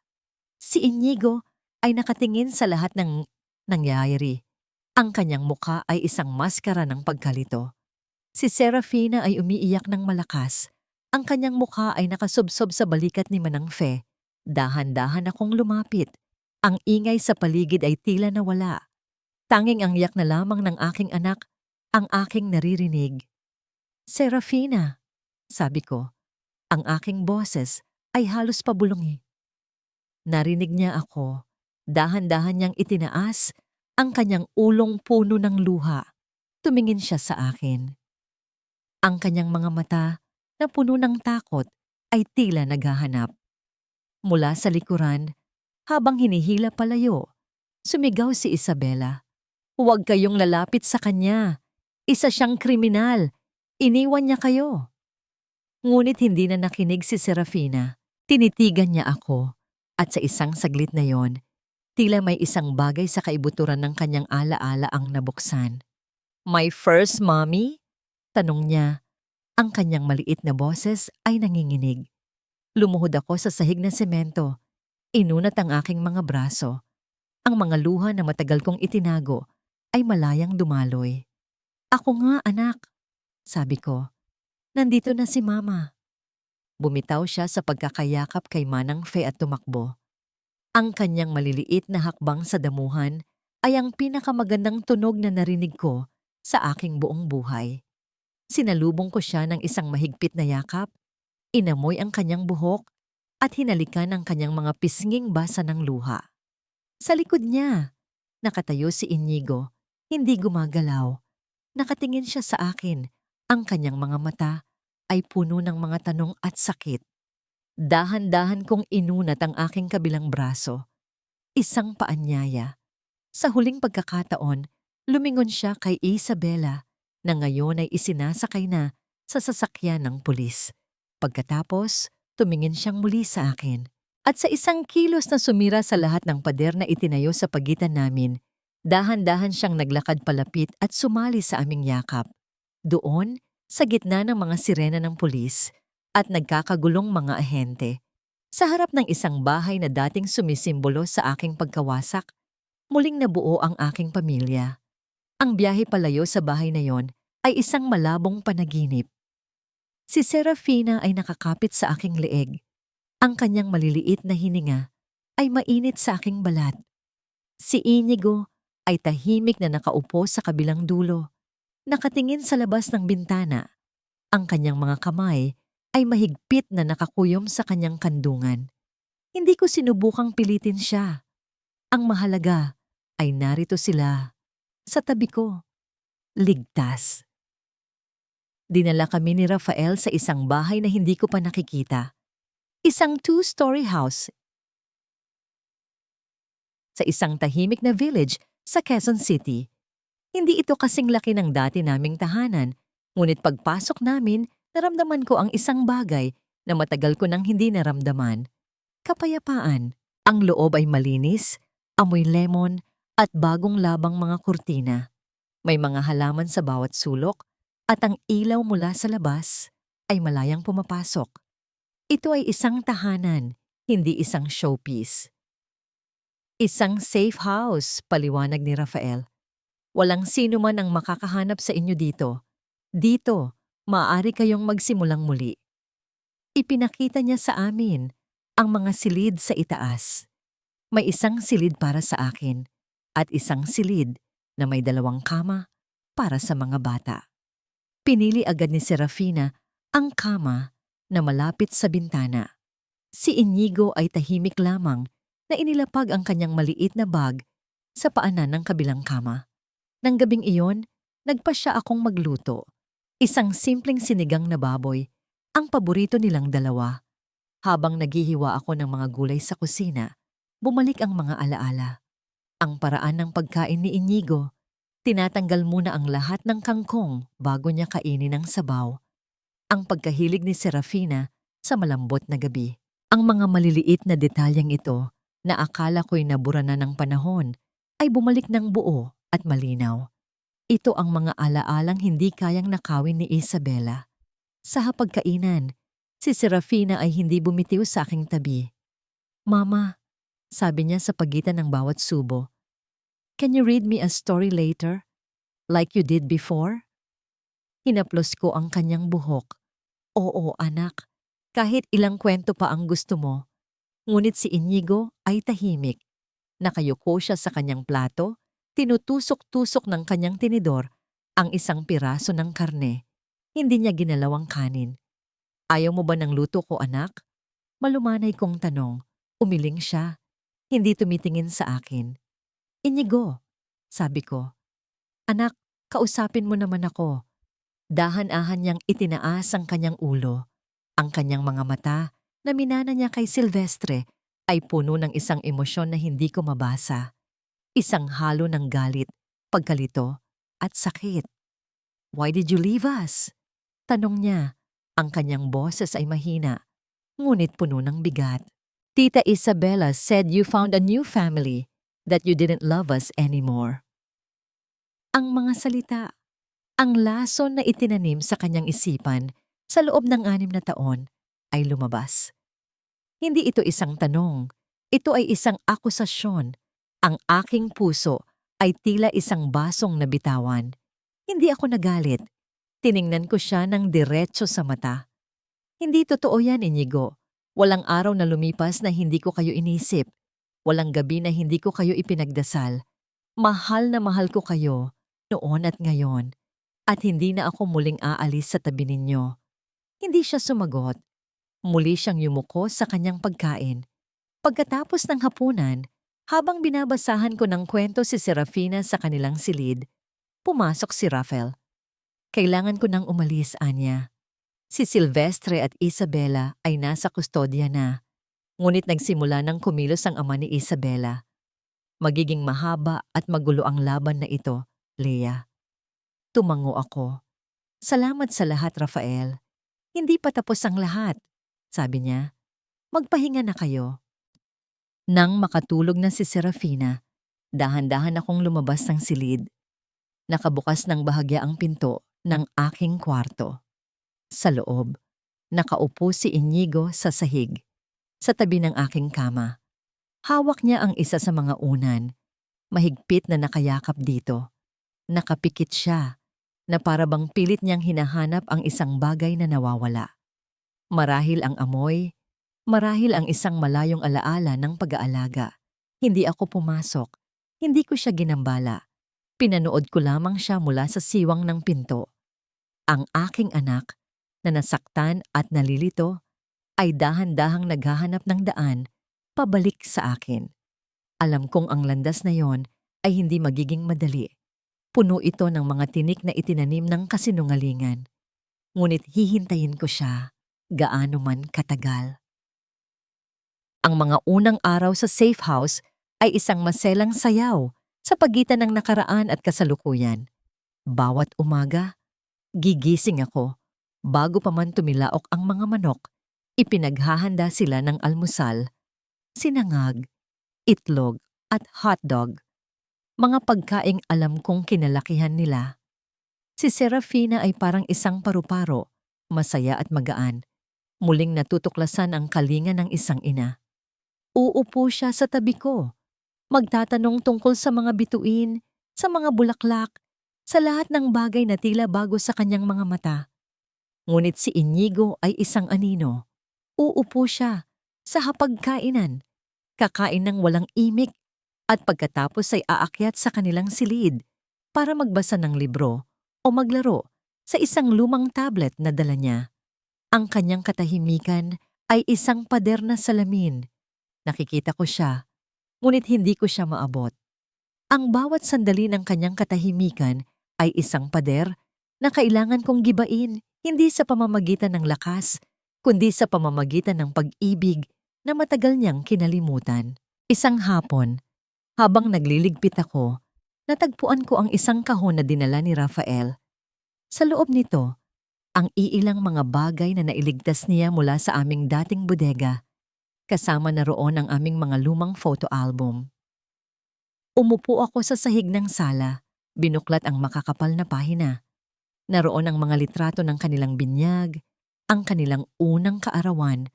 Si Inigo ay nakatingin sa lahat ng nangyayari. Ang kanyang mukha ay isang maskara ng pagkalito. Si Serafina ay umiiyak ng malakas. Ang kanyang mukha ay nakasubsob sa balikat ni Manang Fe. Dahan-dahan akong lumapit. Ang ingay sa paligid ay tila nawala. Tanging ang yak na lamang ng aking anak ang aking naririnig. Serafina, sabi ko, ang aking boses ay halos pabulungi. Narinig niya ako. Dahan-dahan niyang itinaas ang kanyang ulong puno ng luha. Tumingin siya sa akin. Ang kanyang mga mata na puno ng takot ay tila naghahanap. Mula sa likuran, habang hinihila palayo, sumigaw si Isabela. Huwag kayong lalapit sa kanya. Isa siyang kriminal. Iniwan niya kayo. Ngunit hindi na nakinig si Serafina. Tinitigan niya ako. At sa isang saglit na yon, tila may isang bagay sa kaibuturan ng kanyang alaala ang nabuksan. My first mommy? Tanong niya. Ang kanyang maliit na boses ay nanginginig. Lumuhod ako sa sahig na semento. Inunat ang aking mga braso. Ang mga luha na matagal kong itinago ay malayang dumaloy. Ako nga, anak, sabi ko. Nandito na si Mama. Bumitaw siya sa pagkakayakap kay Manang Fe at tumakbo. Ang kanyang maliliit na hakbang sa damuhan ay ang pinakamagandang tunog na narinig ko sa aking buong buhay. Sinalubong ko siya ng isang mahigpit na yakap, inamoy ang kanyang buhok at hinalikan ang kanyang mga pisnging basa ng luha. Sa likod niya, nakatayo si Inigo, hindi gumagalaw. Nakatingin siya sa akin, ang kanyang mga mata ay puno ng mga tanong at sakit. Dahan-dahan kong inunat ang aking kabilang braso. Isang paanyaya. Sa huling pagkakataon, lumingon siya kay Isabela na ngayon ay isinasakay na sa sasakyan ng pulis. Pagkatapos, tumingin siyang muli sa akin. At sa isang kilos na sumira sa lahat ng pader na itinayo sa pagitan namin, dahan-dahan siyang naglakad palapit at sumali sa aming yakap. Doon, sa gitna ng mga sirena ng pulis at nagkakagulong mga ahente, sa harap ng isang bahay na dating sumisimbolo sa aking pagkawasak, muling nabuo ang aking pamilya. Ang biyahe palayo sa bahay na yon ay isang malabong panaginip. Si Serafina ay nakakapit sa aking leeg. Ang kanyang maliliit na hininga ay mainit sa aking balat. Si Inigo ay tahimik na nakaupo sa kabilang dulo, nakatingin sa labas ng bintana. Ang kanyang mga kamay ay mahigpit na nakakuyom sa kanyang kandungan. Hindi ko sinubukang pilitin siya. Ang mahalaga ay narito sila, sa tabi ko, ligtas. Dinala kami ni Rafael sa isang bahay na hindi ko pa nakikita. Isang 2-story house sa isang tahimik na village sa Quezon City. Hindi ito kasing laki ng dati naming tahanan, ngunit pagpasok namin, naramdaman ko ang isang bagay na matagal ko nang hindi naramdaman. Kapayapaan. Ang loob ay malinis, amoy lemon, at bagong labang mga kurtina. May mga halaman sa bawat sulok, at ang ilaw mula sa labas ay malayang pumapasok. Ito ay isang tahanan, hindi isang showpiece. Isang safe house, paliwanag ni Rafael. Walang sino man ang makakahanap sa inyo dito. Dito, maaari kayong magsimulang muli. Ipinakita niya sa amin ang mga silid sa itaas. May isang silid para sa akin at isang silid na may 2 kama para sa mga bata. Pinili agad ni Serafina ang kama na malapit sa bintana. Si Inigo ay tahimik lamang na inilapag ang kanyang maliit na bag sa paanan ng kabilang kama. Nang gabing iyon, nagpasya akong magluto. Isang simpleng sinigang na baboy, ang paborito nilang 2. Habang naghihiwa ako ng mga gulay sa kusina, bumalik ang mga alaala. Ang paraan ng pagkain ni Inigo, tinatanggal muna ang lahat ng kangkong bago niya kainin ang sabaw. Ang pagkahilig ni Serafina sa malambot na gabi. Ang mga maliliit na detalyeng ito na akala ko'y nabura na ng panahon ay bumalik ng buo at malinaw. Ito ang mga alaalang hindi kayang nakawin ni Isabela. Sa hapagkainan, si Serafina ay hindi bumitiw sa aking tabi. Mama, sabi niya sa pagitan ng bawat subo, can you read me a story later, like you did before? Hinaplos ko ang kanyang buhok. Oo, anak. Kahit ilang kwento pa ang gusto mo. Ngunit si Inigo ay tahimik. Nakayuko siya sa kanyang plato, tinutusok-tusok ng kanyang tinidor ang isang piraso ng karne. Hindi niya ginalaw ang kanin. Ayaw mo ba ng luto ko, anak? Malumanay kong tanong. Umiling siya. Hindi tumitingin sa akin. Inigo, sabi ko. Anak, kausapin mo naman ako. Dahan-ahan niyang itinaas ang kanyang ulo. Ang kanyang mga mata na minana niya kay Silvestre ay puno ng isang emosyon na hindi ko mabasa. Isang halo ng galit, pagkalito, at sakit. Why did you leave us? Tanong niya. Ang kanyang boses ay mahina, ngunit puno ng bigat. Tita Isabella said you found a new family, that you didn't love us anymore. Ang mga salita, ang lason na itinanim sa kanyang isipan sa loob ng 6 na taon ay lumabas. Hindi ito isang tanong, ito ay isang akusasyon. Ang aking puso ay tila isang basong nabitawan. Hindi ako nagalit. Tiningnan ko siya ng diretso sa mata. Hindi totoo yan, Inigo. Walang araw na lumipas na hindi ko kayo inisip. Walang gabi na hindi ko kayo ipinagdasal. Mahal na mahal ko kayo, noon at ngayon. At hindi na ako muling aalis sa tabi ninyo. Hindi siya sumagot. Muli siyang yumuko sa kanyang pagkain. Pagkatapos ng hapunan, habang binabasahan ko ng kwento si Serafina sa kanilang silid, pumasok si Rafael. Kailangan ko nang umalis, Anya. Si Silvestre at Isabela ay nasa kustodya na. Ngunit nagsimula ng kumilos ang ama ni Isabela. Magiging mahaba at magulo ang laban na ito, Leah. Tumango ako. Salamat sa lahat, Rafael. Hindi pa tapos ang lahat, sabi niya. Magpahinga na kayo. Nang makatulog na si Serafina, dahan-dahan akong lumabas ng silid. Nakabukas ng bahagya ang pinto ng aking kwarto. Sa loob, nakaupo si Inigo sa sahig, sa tabi ng aking kama. Hawak niya ang isa sa mga unan. Mahigpit na nakayakap dito. Nakapikit siya, na para bang pilit niyang hinahanap ang isang bagay na nawawala. Marahil ang amoy, marahil ang isang malayong alaala ng pag-aalaga. Hindi ako pumasok, hindi ko siya ginambala. Pinanood ko lamang siya mula sa siwang ng pinto. Ang aking anak, na nasaktan at nalilito, ay dahan-dahang naghahanap ng daan pabalik sa akin. Alam kong ang landas na yon ay hindi magiging madali. Puno ito ng mga tinik na itinanim ng kasinungalingan. Ngunit hihintayin ko siya, gaano man katagal. Ang mga unang araw sa safe house ay isang maselang sayaw sa pagitan ng nakaraan at kasalukuyan. Bawat umaga, gigising ako. Bago pa man tumilaok ang mga manok, ipinaghahanda sila ng almusal, sinangag, itlog at hotdog. Mga pagkaing alam kong kinalakihan nila. Si Serafina ay parang isang paru-paro, masaya at magaan. Muling natutuklasan ang kalinga ng isang ina. Uupo siya sa tabi ko. Magtatanong tungkol sa mga bituin, sa mga bulaklak, sa lahat ng bagay na tila bago sa kanyang mga mata. Ngunit si Inigo ay isang anino. Uupo siya sa hapagkainan, kakain ng walang imik, at pagkatapos ay aakyat sa kanilang silid para magbasa ng libro o maglaro sa isang lumang tablet na dala niya. Ang kanyang katahimikan ay isang pader na salamin. Nakikita ko siya, ngunit hindi ko siya maabot. Ang bawat sandali ng kanyang katahimikan ay isang pader na kailangan kong gibain, hindi sa pamamagitan ng lakas, kundi sa pamamagitan ng pag-ibig na matagal niyang kinalimutan. Isang hapon, habang nagliligpit ako, natagpuan ko ang isang kahon na dinala ni Rafael. Sa loob nito, ang iilang mga bagay na nailigtas niya mula sa aming dating bodega. Kasama na roon ang aming mga lumang photo album. Umupo ako sa sahig ng sala, binuklat ang makakapal na pahina. Naroon ang mga litrato ng kanilang binyag, ang kanilang unang kaarawan,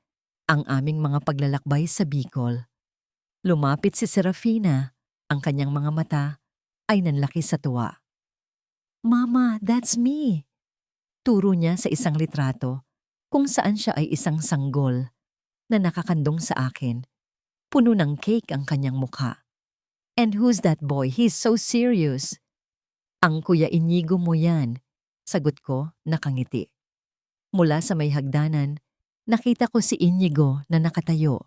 ang aming mga paglalakbay sa Bicol. Lumapit si Serafina, ang kanyang mga mata ay nanlaki sa tuwa. Mama, that's me! Turo niya sa isang litrato kung saan siya ay isang sanggol na nakakandong sa akin. Puno ng cake ang kanyang mukha. And who's that boy? He's so serious. Ang Kuya Inigo mo yan. Sagot ko, nakangiti. Mula sa may hagdanan, nakita ko si Inigo na nakatayo.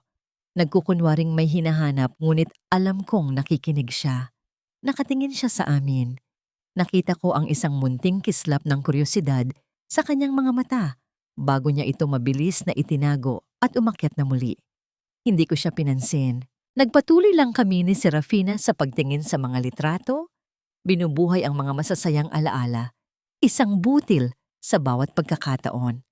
Nagkukunwaring may hinahanap ngunit alam kong nakikinig siya. Nakatingin siya sa amin. Nakita ko ang isang munting kislap ng kuryosidad sa kanyang mga mata bago niya ito mabilis na itinago at umakyat na muli. Hindi ko siya pinansin. Nagpatuloy lang kami ni Serafina sa pagtingin sa mga litrato, binubuhay ang mga masasayang alaala, isang butil sa bawat pagkakataon.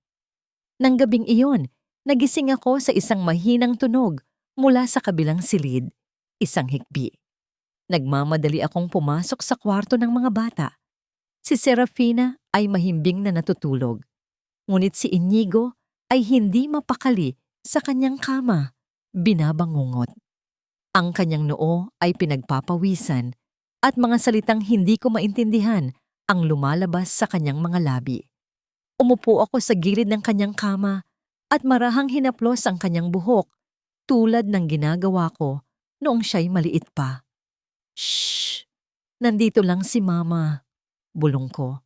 Nang gabing iyon, nagising ako sa isang mahinang tunog mula sa kabilang silid, isang hikbi. Nagmamadali akong pumasok sa kwarto ng mga bata. Si Serafina ay mahimbing na natutulog, ngunit si Inigo ay hindi mapakali sa kanyang kama, binabangungot. Ang kanyang noo ay pinagpapawisan at mga salitang hindi ko maintindihan ang lumalabas sa kanyang mga labi. Umupo ako sa gilid ng kanyang kama at marahang hinaplos ang kanyang buhok tulad ng ginagawa ko noong siya'y maliit pa. Shh! Nandito lang si Mama, bulong ko.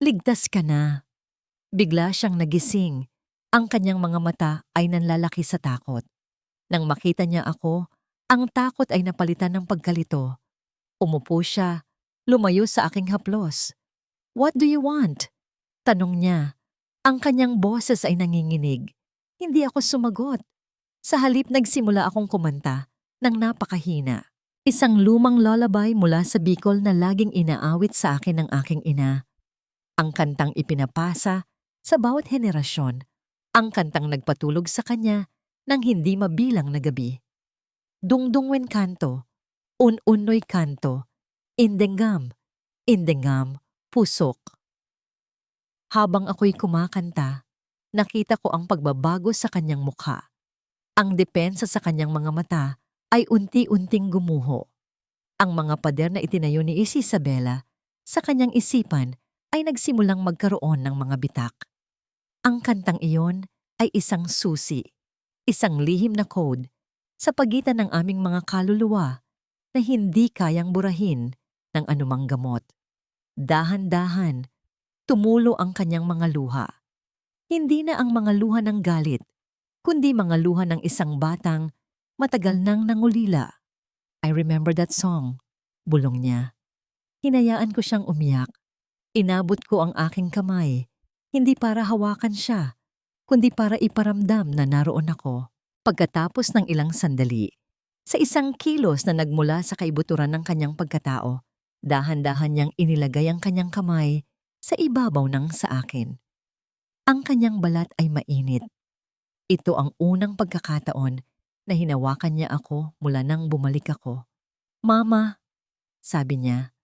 Ligtas ka na. Bigla siyang nagising. Ang kanyang mga mata ay nanlalaki sa takot. Nang makita niya ako, ang takot ay napalitan ng pagkalito. Umupo siya, lumayo sa aking haplos. What do you want? Tanong niya. Ang kanyang boses ay nanginginig. Hindi ako sumagot. Sa halip nagsimula akong kumanta ng napakahina. Isang lumang lullaby mula sa Bicol na laging inaawit sa akin ng aking ina. Ang kantang ipinapasa sa bawat henerasyon. Ang kantang nagpatulog sa kanya ng hindi mabilang na gabi. Dungdungwen kanto, un-unoy kanto, indengam, pusok. Habang ako'y kumakanta, nakita ko ang pagbabago sa kanyang mukha. Ang depensa sa kanyang mga mata ay unti-unting gumuho. Ang mga pader na itinayo ni Isabela sa kanyang isipan ay nagsimulang magkaroon ng mga bitak. Ang kantang iyon ay isang susi, isang lihim na code sa pagitan ng aming mga kaluluwa na hindi kayang burahin ng anumang gamot. Dahan-dahan, tumulo ang kanyang mga luha. Hindi na ang mga luha ng galit, kundi mga luha ng isang batang matagal nang nangulila. I remember that song, bulong niya. Hinayaan ko siyang umiyak. Inabot ko ang aking kamay, hindi para hawakan siya, kundi para iparamdam na naroon ako. Pagkatapos ng ilang sandali, sa isang kilos na nagmula sa kaibuturan ng kanyang pagkatao, dahan-dahan niyang inilagay ang kanyang kamay sa ibabaw ng sa akin. Ang kanyang balat ay mainit. Ito ang unang pagkakataon na hinawakan niya ako mula nang bumalik ako. Mama, sabi niya.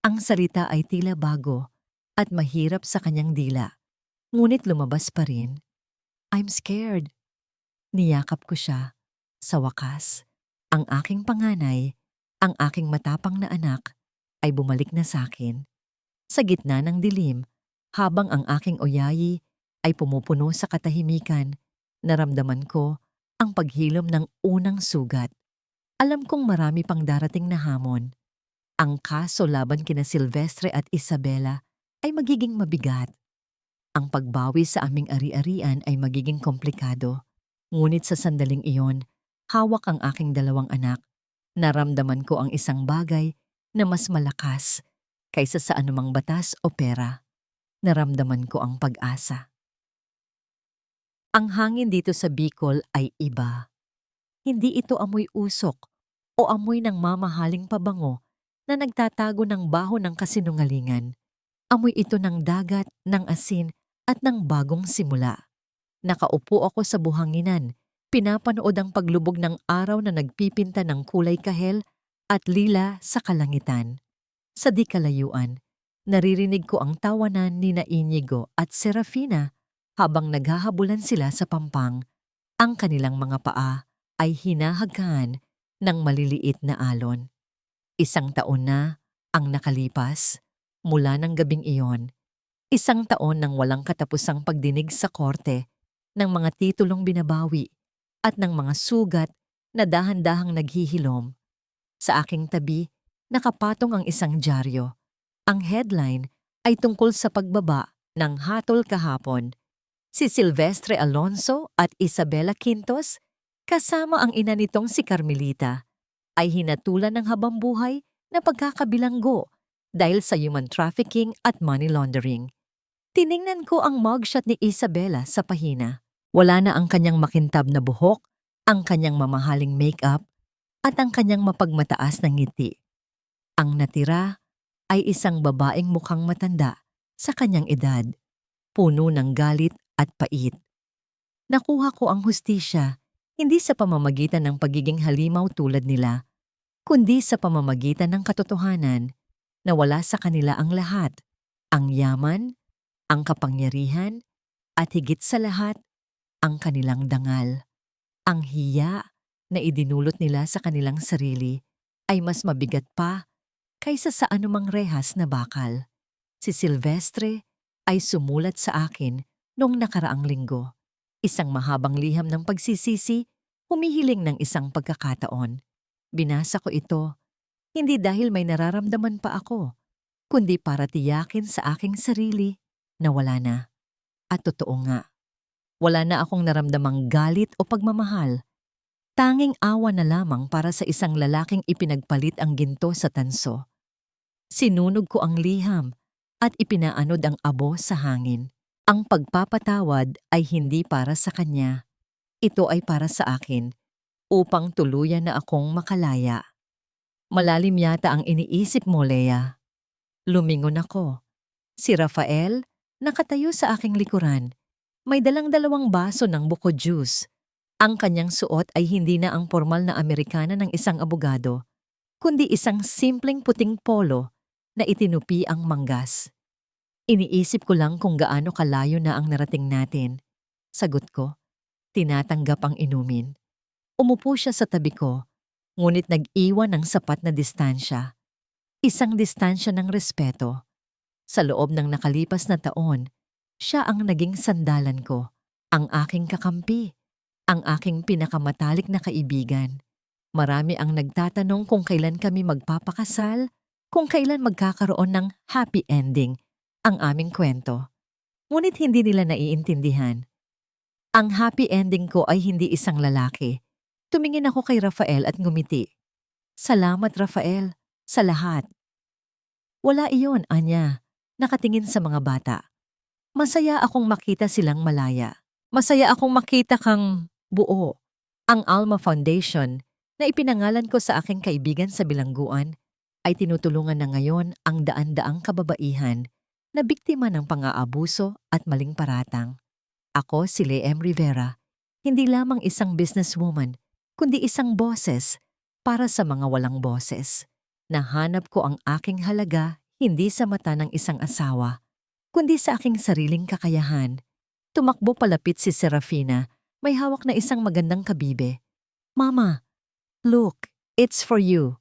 Ang salita ay tila bago at mahirap sa kanyang dila. Ngunit lumabas pa rin. I'm scared. Niyakap ko siya. Sa wakas, ang aking panganay, ang aking matapang na anak, ay bumalik na sa akin. Sa gitna ng dilim, habang ang aking oyayi ay pumupuno sa katahimikan, naramdaman ko ang paghilom ng unang sugat. Alam kong marami pang darating na hamon. Ang kaso laban kina Silvestre at Isabela ay magiging mabigat. Ang pagbawi sa aming ari-arian ay magiging komplikado. Ngunit sa sandaling iyon, hawak ang aking dalawang anak. Naramdaman ko ang isang bagay na mas malakas kaysa sa anumang batas o pera. Naramdaman ko ang pag-asa. Ang hangin dito sa Bicol ay iba. Hindi ito amoy usok o amoy ng mamahaling pabango na nagtatago ng baho ng kasinungalingan. Amoy ito ng dagat, ng asin at ng bagong simula. Nakaupo ako sa buhanginan, pinapanood ang paglubog ng araw na nagpipinta ng kulay kahel at lila sa kalangitan. Sa di kalayuan, naririnig ko ang tawanan ni Inigo at Serafina habang naghahabulan sila sa pampang. Ang kanilang mga paa ay hinahagkan ng maliliit na alon. Isang taon na ang nakalipas mula ng gabing iyon. Isang taon ng walang katapusang pagdinig sa korte ng mga titulong binabawi at ng mga sugat na dahan-dahang naghihilom. Sa aking tabi, nakapatong ang isang dyaryo. Ang headline ay tungkol sa pagbaba ng hatol kahapon. Si Silvestre Alonso at Isabela Quintos, kasama ang ina nitong si Carmelita, ay hinatulan ng habambuhay na pagkakabilanggo dahil sa human trafficking at money laundering. Tiningnan ko ang mugshot ni Isabela sa pahina. Wala na ang kanyang makintab na buhok, ang kanyang mamahaling makeup, at ang kanyang mapagmataas na ngiti. Ang natira ay isang babaeng mukhang matanda sa kanyang edad, puno ng galit at pait. Nakuha ko ang hustisya hindi sa pamamagitan ng pagiging halimaw tulad nila, kundi sa pamamagitan ng katotohanan na wala sa kanila ang lahat, ang yaman, ang kapangyarihan, at higit sa lahat, ang kanilang dangal. Ang hiya na idinulot nila sa kanilang sarili ay mas mabigat pa kaysa sa anumang rehas na bakal. Si Silvestre ay sumulat sa akin noong nakaraang linggo. Isang mahabang liham ng pagsisisi, humihiling ng isang pagkakataon. Binasa ko ito, hindi dahil may nararamdaman pa ako, kundi para tiyakin sa aking sarili na wala na. At totoo nga, wala na akong naramdamang galit o pagmamahal. Tanging awa na lamang para sa isang lalaking ipinagpalit ang ginto sa tanso. Sinunog ko ang liham at ipinaanod ang abo sa hangin. Ang pagpapatawad ay hindi para sa kanya. Ito ay para sa akin, upang tuluyan na akong makalaya. Malalim yata ang iniisip mo, Lea. Lumingon ako. Si Rafael, nakatayo sa aking likuran. May dalang 2 baso ng buko juice. Ang kanyang suot ay hindi na ang formal na Amerikana ng isang abogado, kundi isang simpleng puting polo na itinupi ang manggas. Iniisip ko lang kung gaano kalayo na ang narating natin. Sagot ko, tinatanggap ang inumin. Umupo siya sa tabi ko, ngunit nag-iwan ng sapat na distansya. Isang distansya ng respeto. Sa loob ng nakalipas na taon, siya ang naging sandalan ko, ang aking kakampi, ang aking pinakamatalik na kaibigan. Marami ang nagtatanong kung kailan kami magpapakasal, kung kailan magkakaroon ng happy ending ang aming kwento. Ngunit hindi nila naiintindihan. Ang happy ending ko ay hindi isang lalaki. Tumingin ako kay Rafael at ngumiti. Salamat, Rafael, sa lahat. Wala iyon, Anya. Nakatingin sa mga bata. Masaya akong makita silang malaya. Masaya akong makita kang buo. Ang Alma Foundation na ipinangalan ko sa aking kaibigan sa bilangguan ay tinutulungan na ngayon ang daan-daang kababaihan na biktima ng pang-aabuso at maling paratang. Ako si Leem Rivera, hindi lamang isang businesswoman, kundi isang boses para sa mga walang boses. Nahanap ko ang aking halaga hindi sa mata ng isang asawa, kundi sa aking sariling kakayahan. Tumakbo palapit si Serafina, may hawak na isang magandang kabibe. Mama, look, it's for you.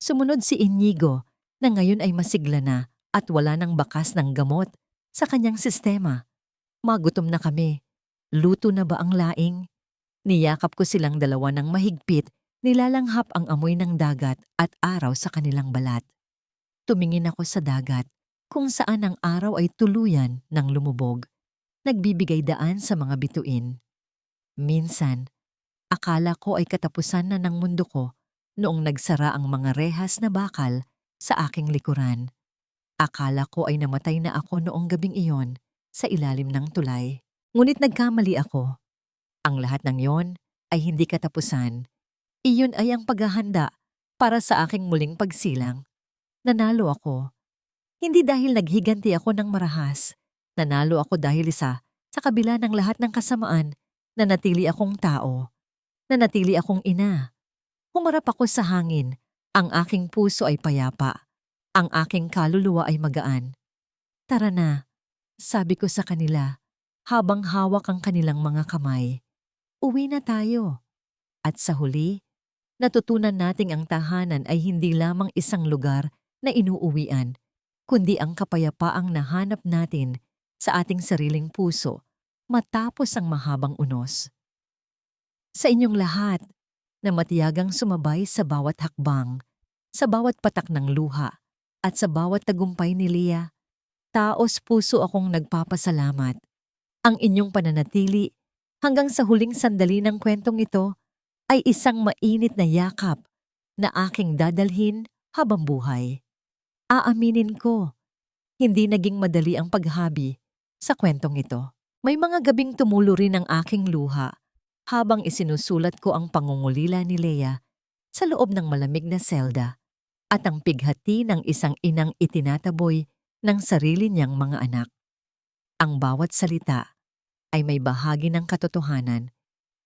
Sumunod si Inigo na ngayon ay masigla na at wala ng bakas ng gamot sa kanyang sistema. Magutom na kami. Luto na ba ang laing? Niyakap ko silang dalawa ng mahigpit, nilalanghap ang amoy ng dagat at araw sa kanilang balat. Tumingin ako sa dagat, kung saan ang araw ay tuluyan ng lumubog, nagbibigay daan sa mga bituin. Minsan, akala ko ay katapusan na ng mundo ko noong nagsara ang mga rehas na bakal sa aking likuran. Akala ko ay namatay na ako noong gabing iyon sa ilalim ng tulay. Ngunit nagkamali ako. Ang lahat ng iyon ay hindi katapusan. Iyon ay ang paghahanda para sa aking muling pagsilang. Nanalo ako. Hindi dahil naghiganti ako ng marahas. Nanalo ako dahil sa kabila ng lahat ng kasamaan, nanatili akong tao. Nanatili akong ina. Humarap ako sa hangin. Ang aking puso ay payapa. Ang aking kaluluwa ay magaan. Tara na, sabi ko sa kanila, habang hawak ang kanilang mga kamay. Uwi na tayo. At sa huli, natutunan nating ang tahanan ay hindi lamang isang lugar na inuuwian, kundi ang kapayapaang nahanap natin sa ating sariling puso matapos ang mahabang unos. Sa inyong lahat na matiyagang sumabay sa bawat hakbang, Sa bawat patak ng luha at sa bawat tagumpay ni Leah, taos puso akong nagpapasalamat. Ang inyong pananatili hanggang sa huling sandali ng kwentong ito ay isang mainit na yakap na aking dadalhin habang buhay. Aaminin ko, hindi naging madali ang paghabi sa kwentong ito. May mga gabing tumulo rin ang aking luha habang isinusulat ko ang pangungulila ni Leah sa loob ng malamig na selda at ang pighati ng isang inang itinataboy ng sarili niyang mga anak. Ang bawat salita ay may bahagi ng katotohanan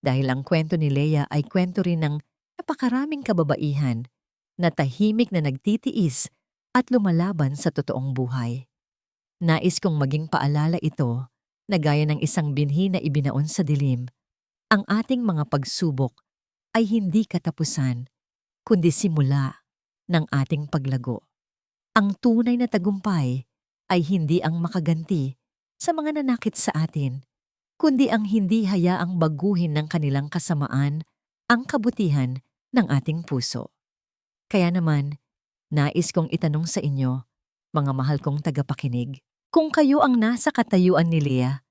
dahil ang kwento ni Leah ay kwento rin ng napakaraming kababaihan na tahimik na nagtitiis at lumalaban sa totoong buhay. Nais kong maging paalala ito na gaya ng isang binhi na ibinaon sa dilim, ang ating mga pagsubok ay hindi katapusan, kundi simula ng ating paglago. Ang tunay na tagumpay ay hindi ang makaganti sa mga nanakit sa atin, kundi ang hindi hayaang baguhin ng kanilang kasamaan ang kabutihan ng ating puso. Kaya naman, nais kong itanong sa inyo, mga mahal kong tagapakinig, kung kayo ang nasa katayuan ni Leah,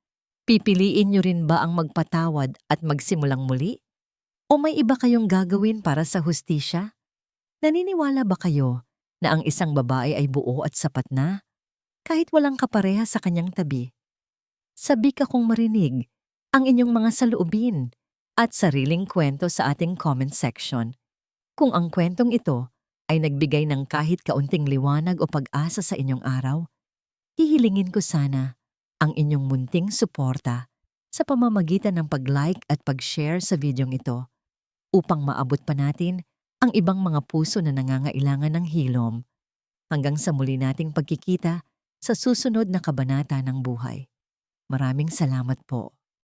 pipiliin niyo rin ba ang magpatawad at magsimulang muli? O may iba kayong gagawin para sa hustisya? Naniniwala ba kayo na ang isang babae ay buo at sapat na, kahit walang kapareha sa kanyang tabi? Sabik akong marinig ang inyong mga saloobin at sariling kwento sa ating comment section. Kung ang kwentong ito ay nagbigay ng kahit kaunting liwanag o pag-asa sa inyong araw, hihilingin ko sana ang inyong munting suporta sa pamamagitan ng pag-like at pag-share sa videong ito upang maabot pa natin ang ibang mga puso na nangangailangan ng hilom. Hanggang sa muli nating pagkikita sa susunod na kabanata ng buhay. Maraming salamat po.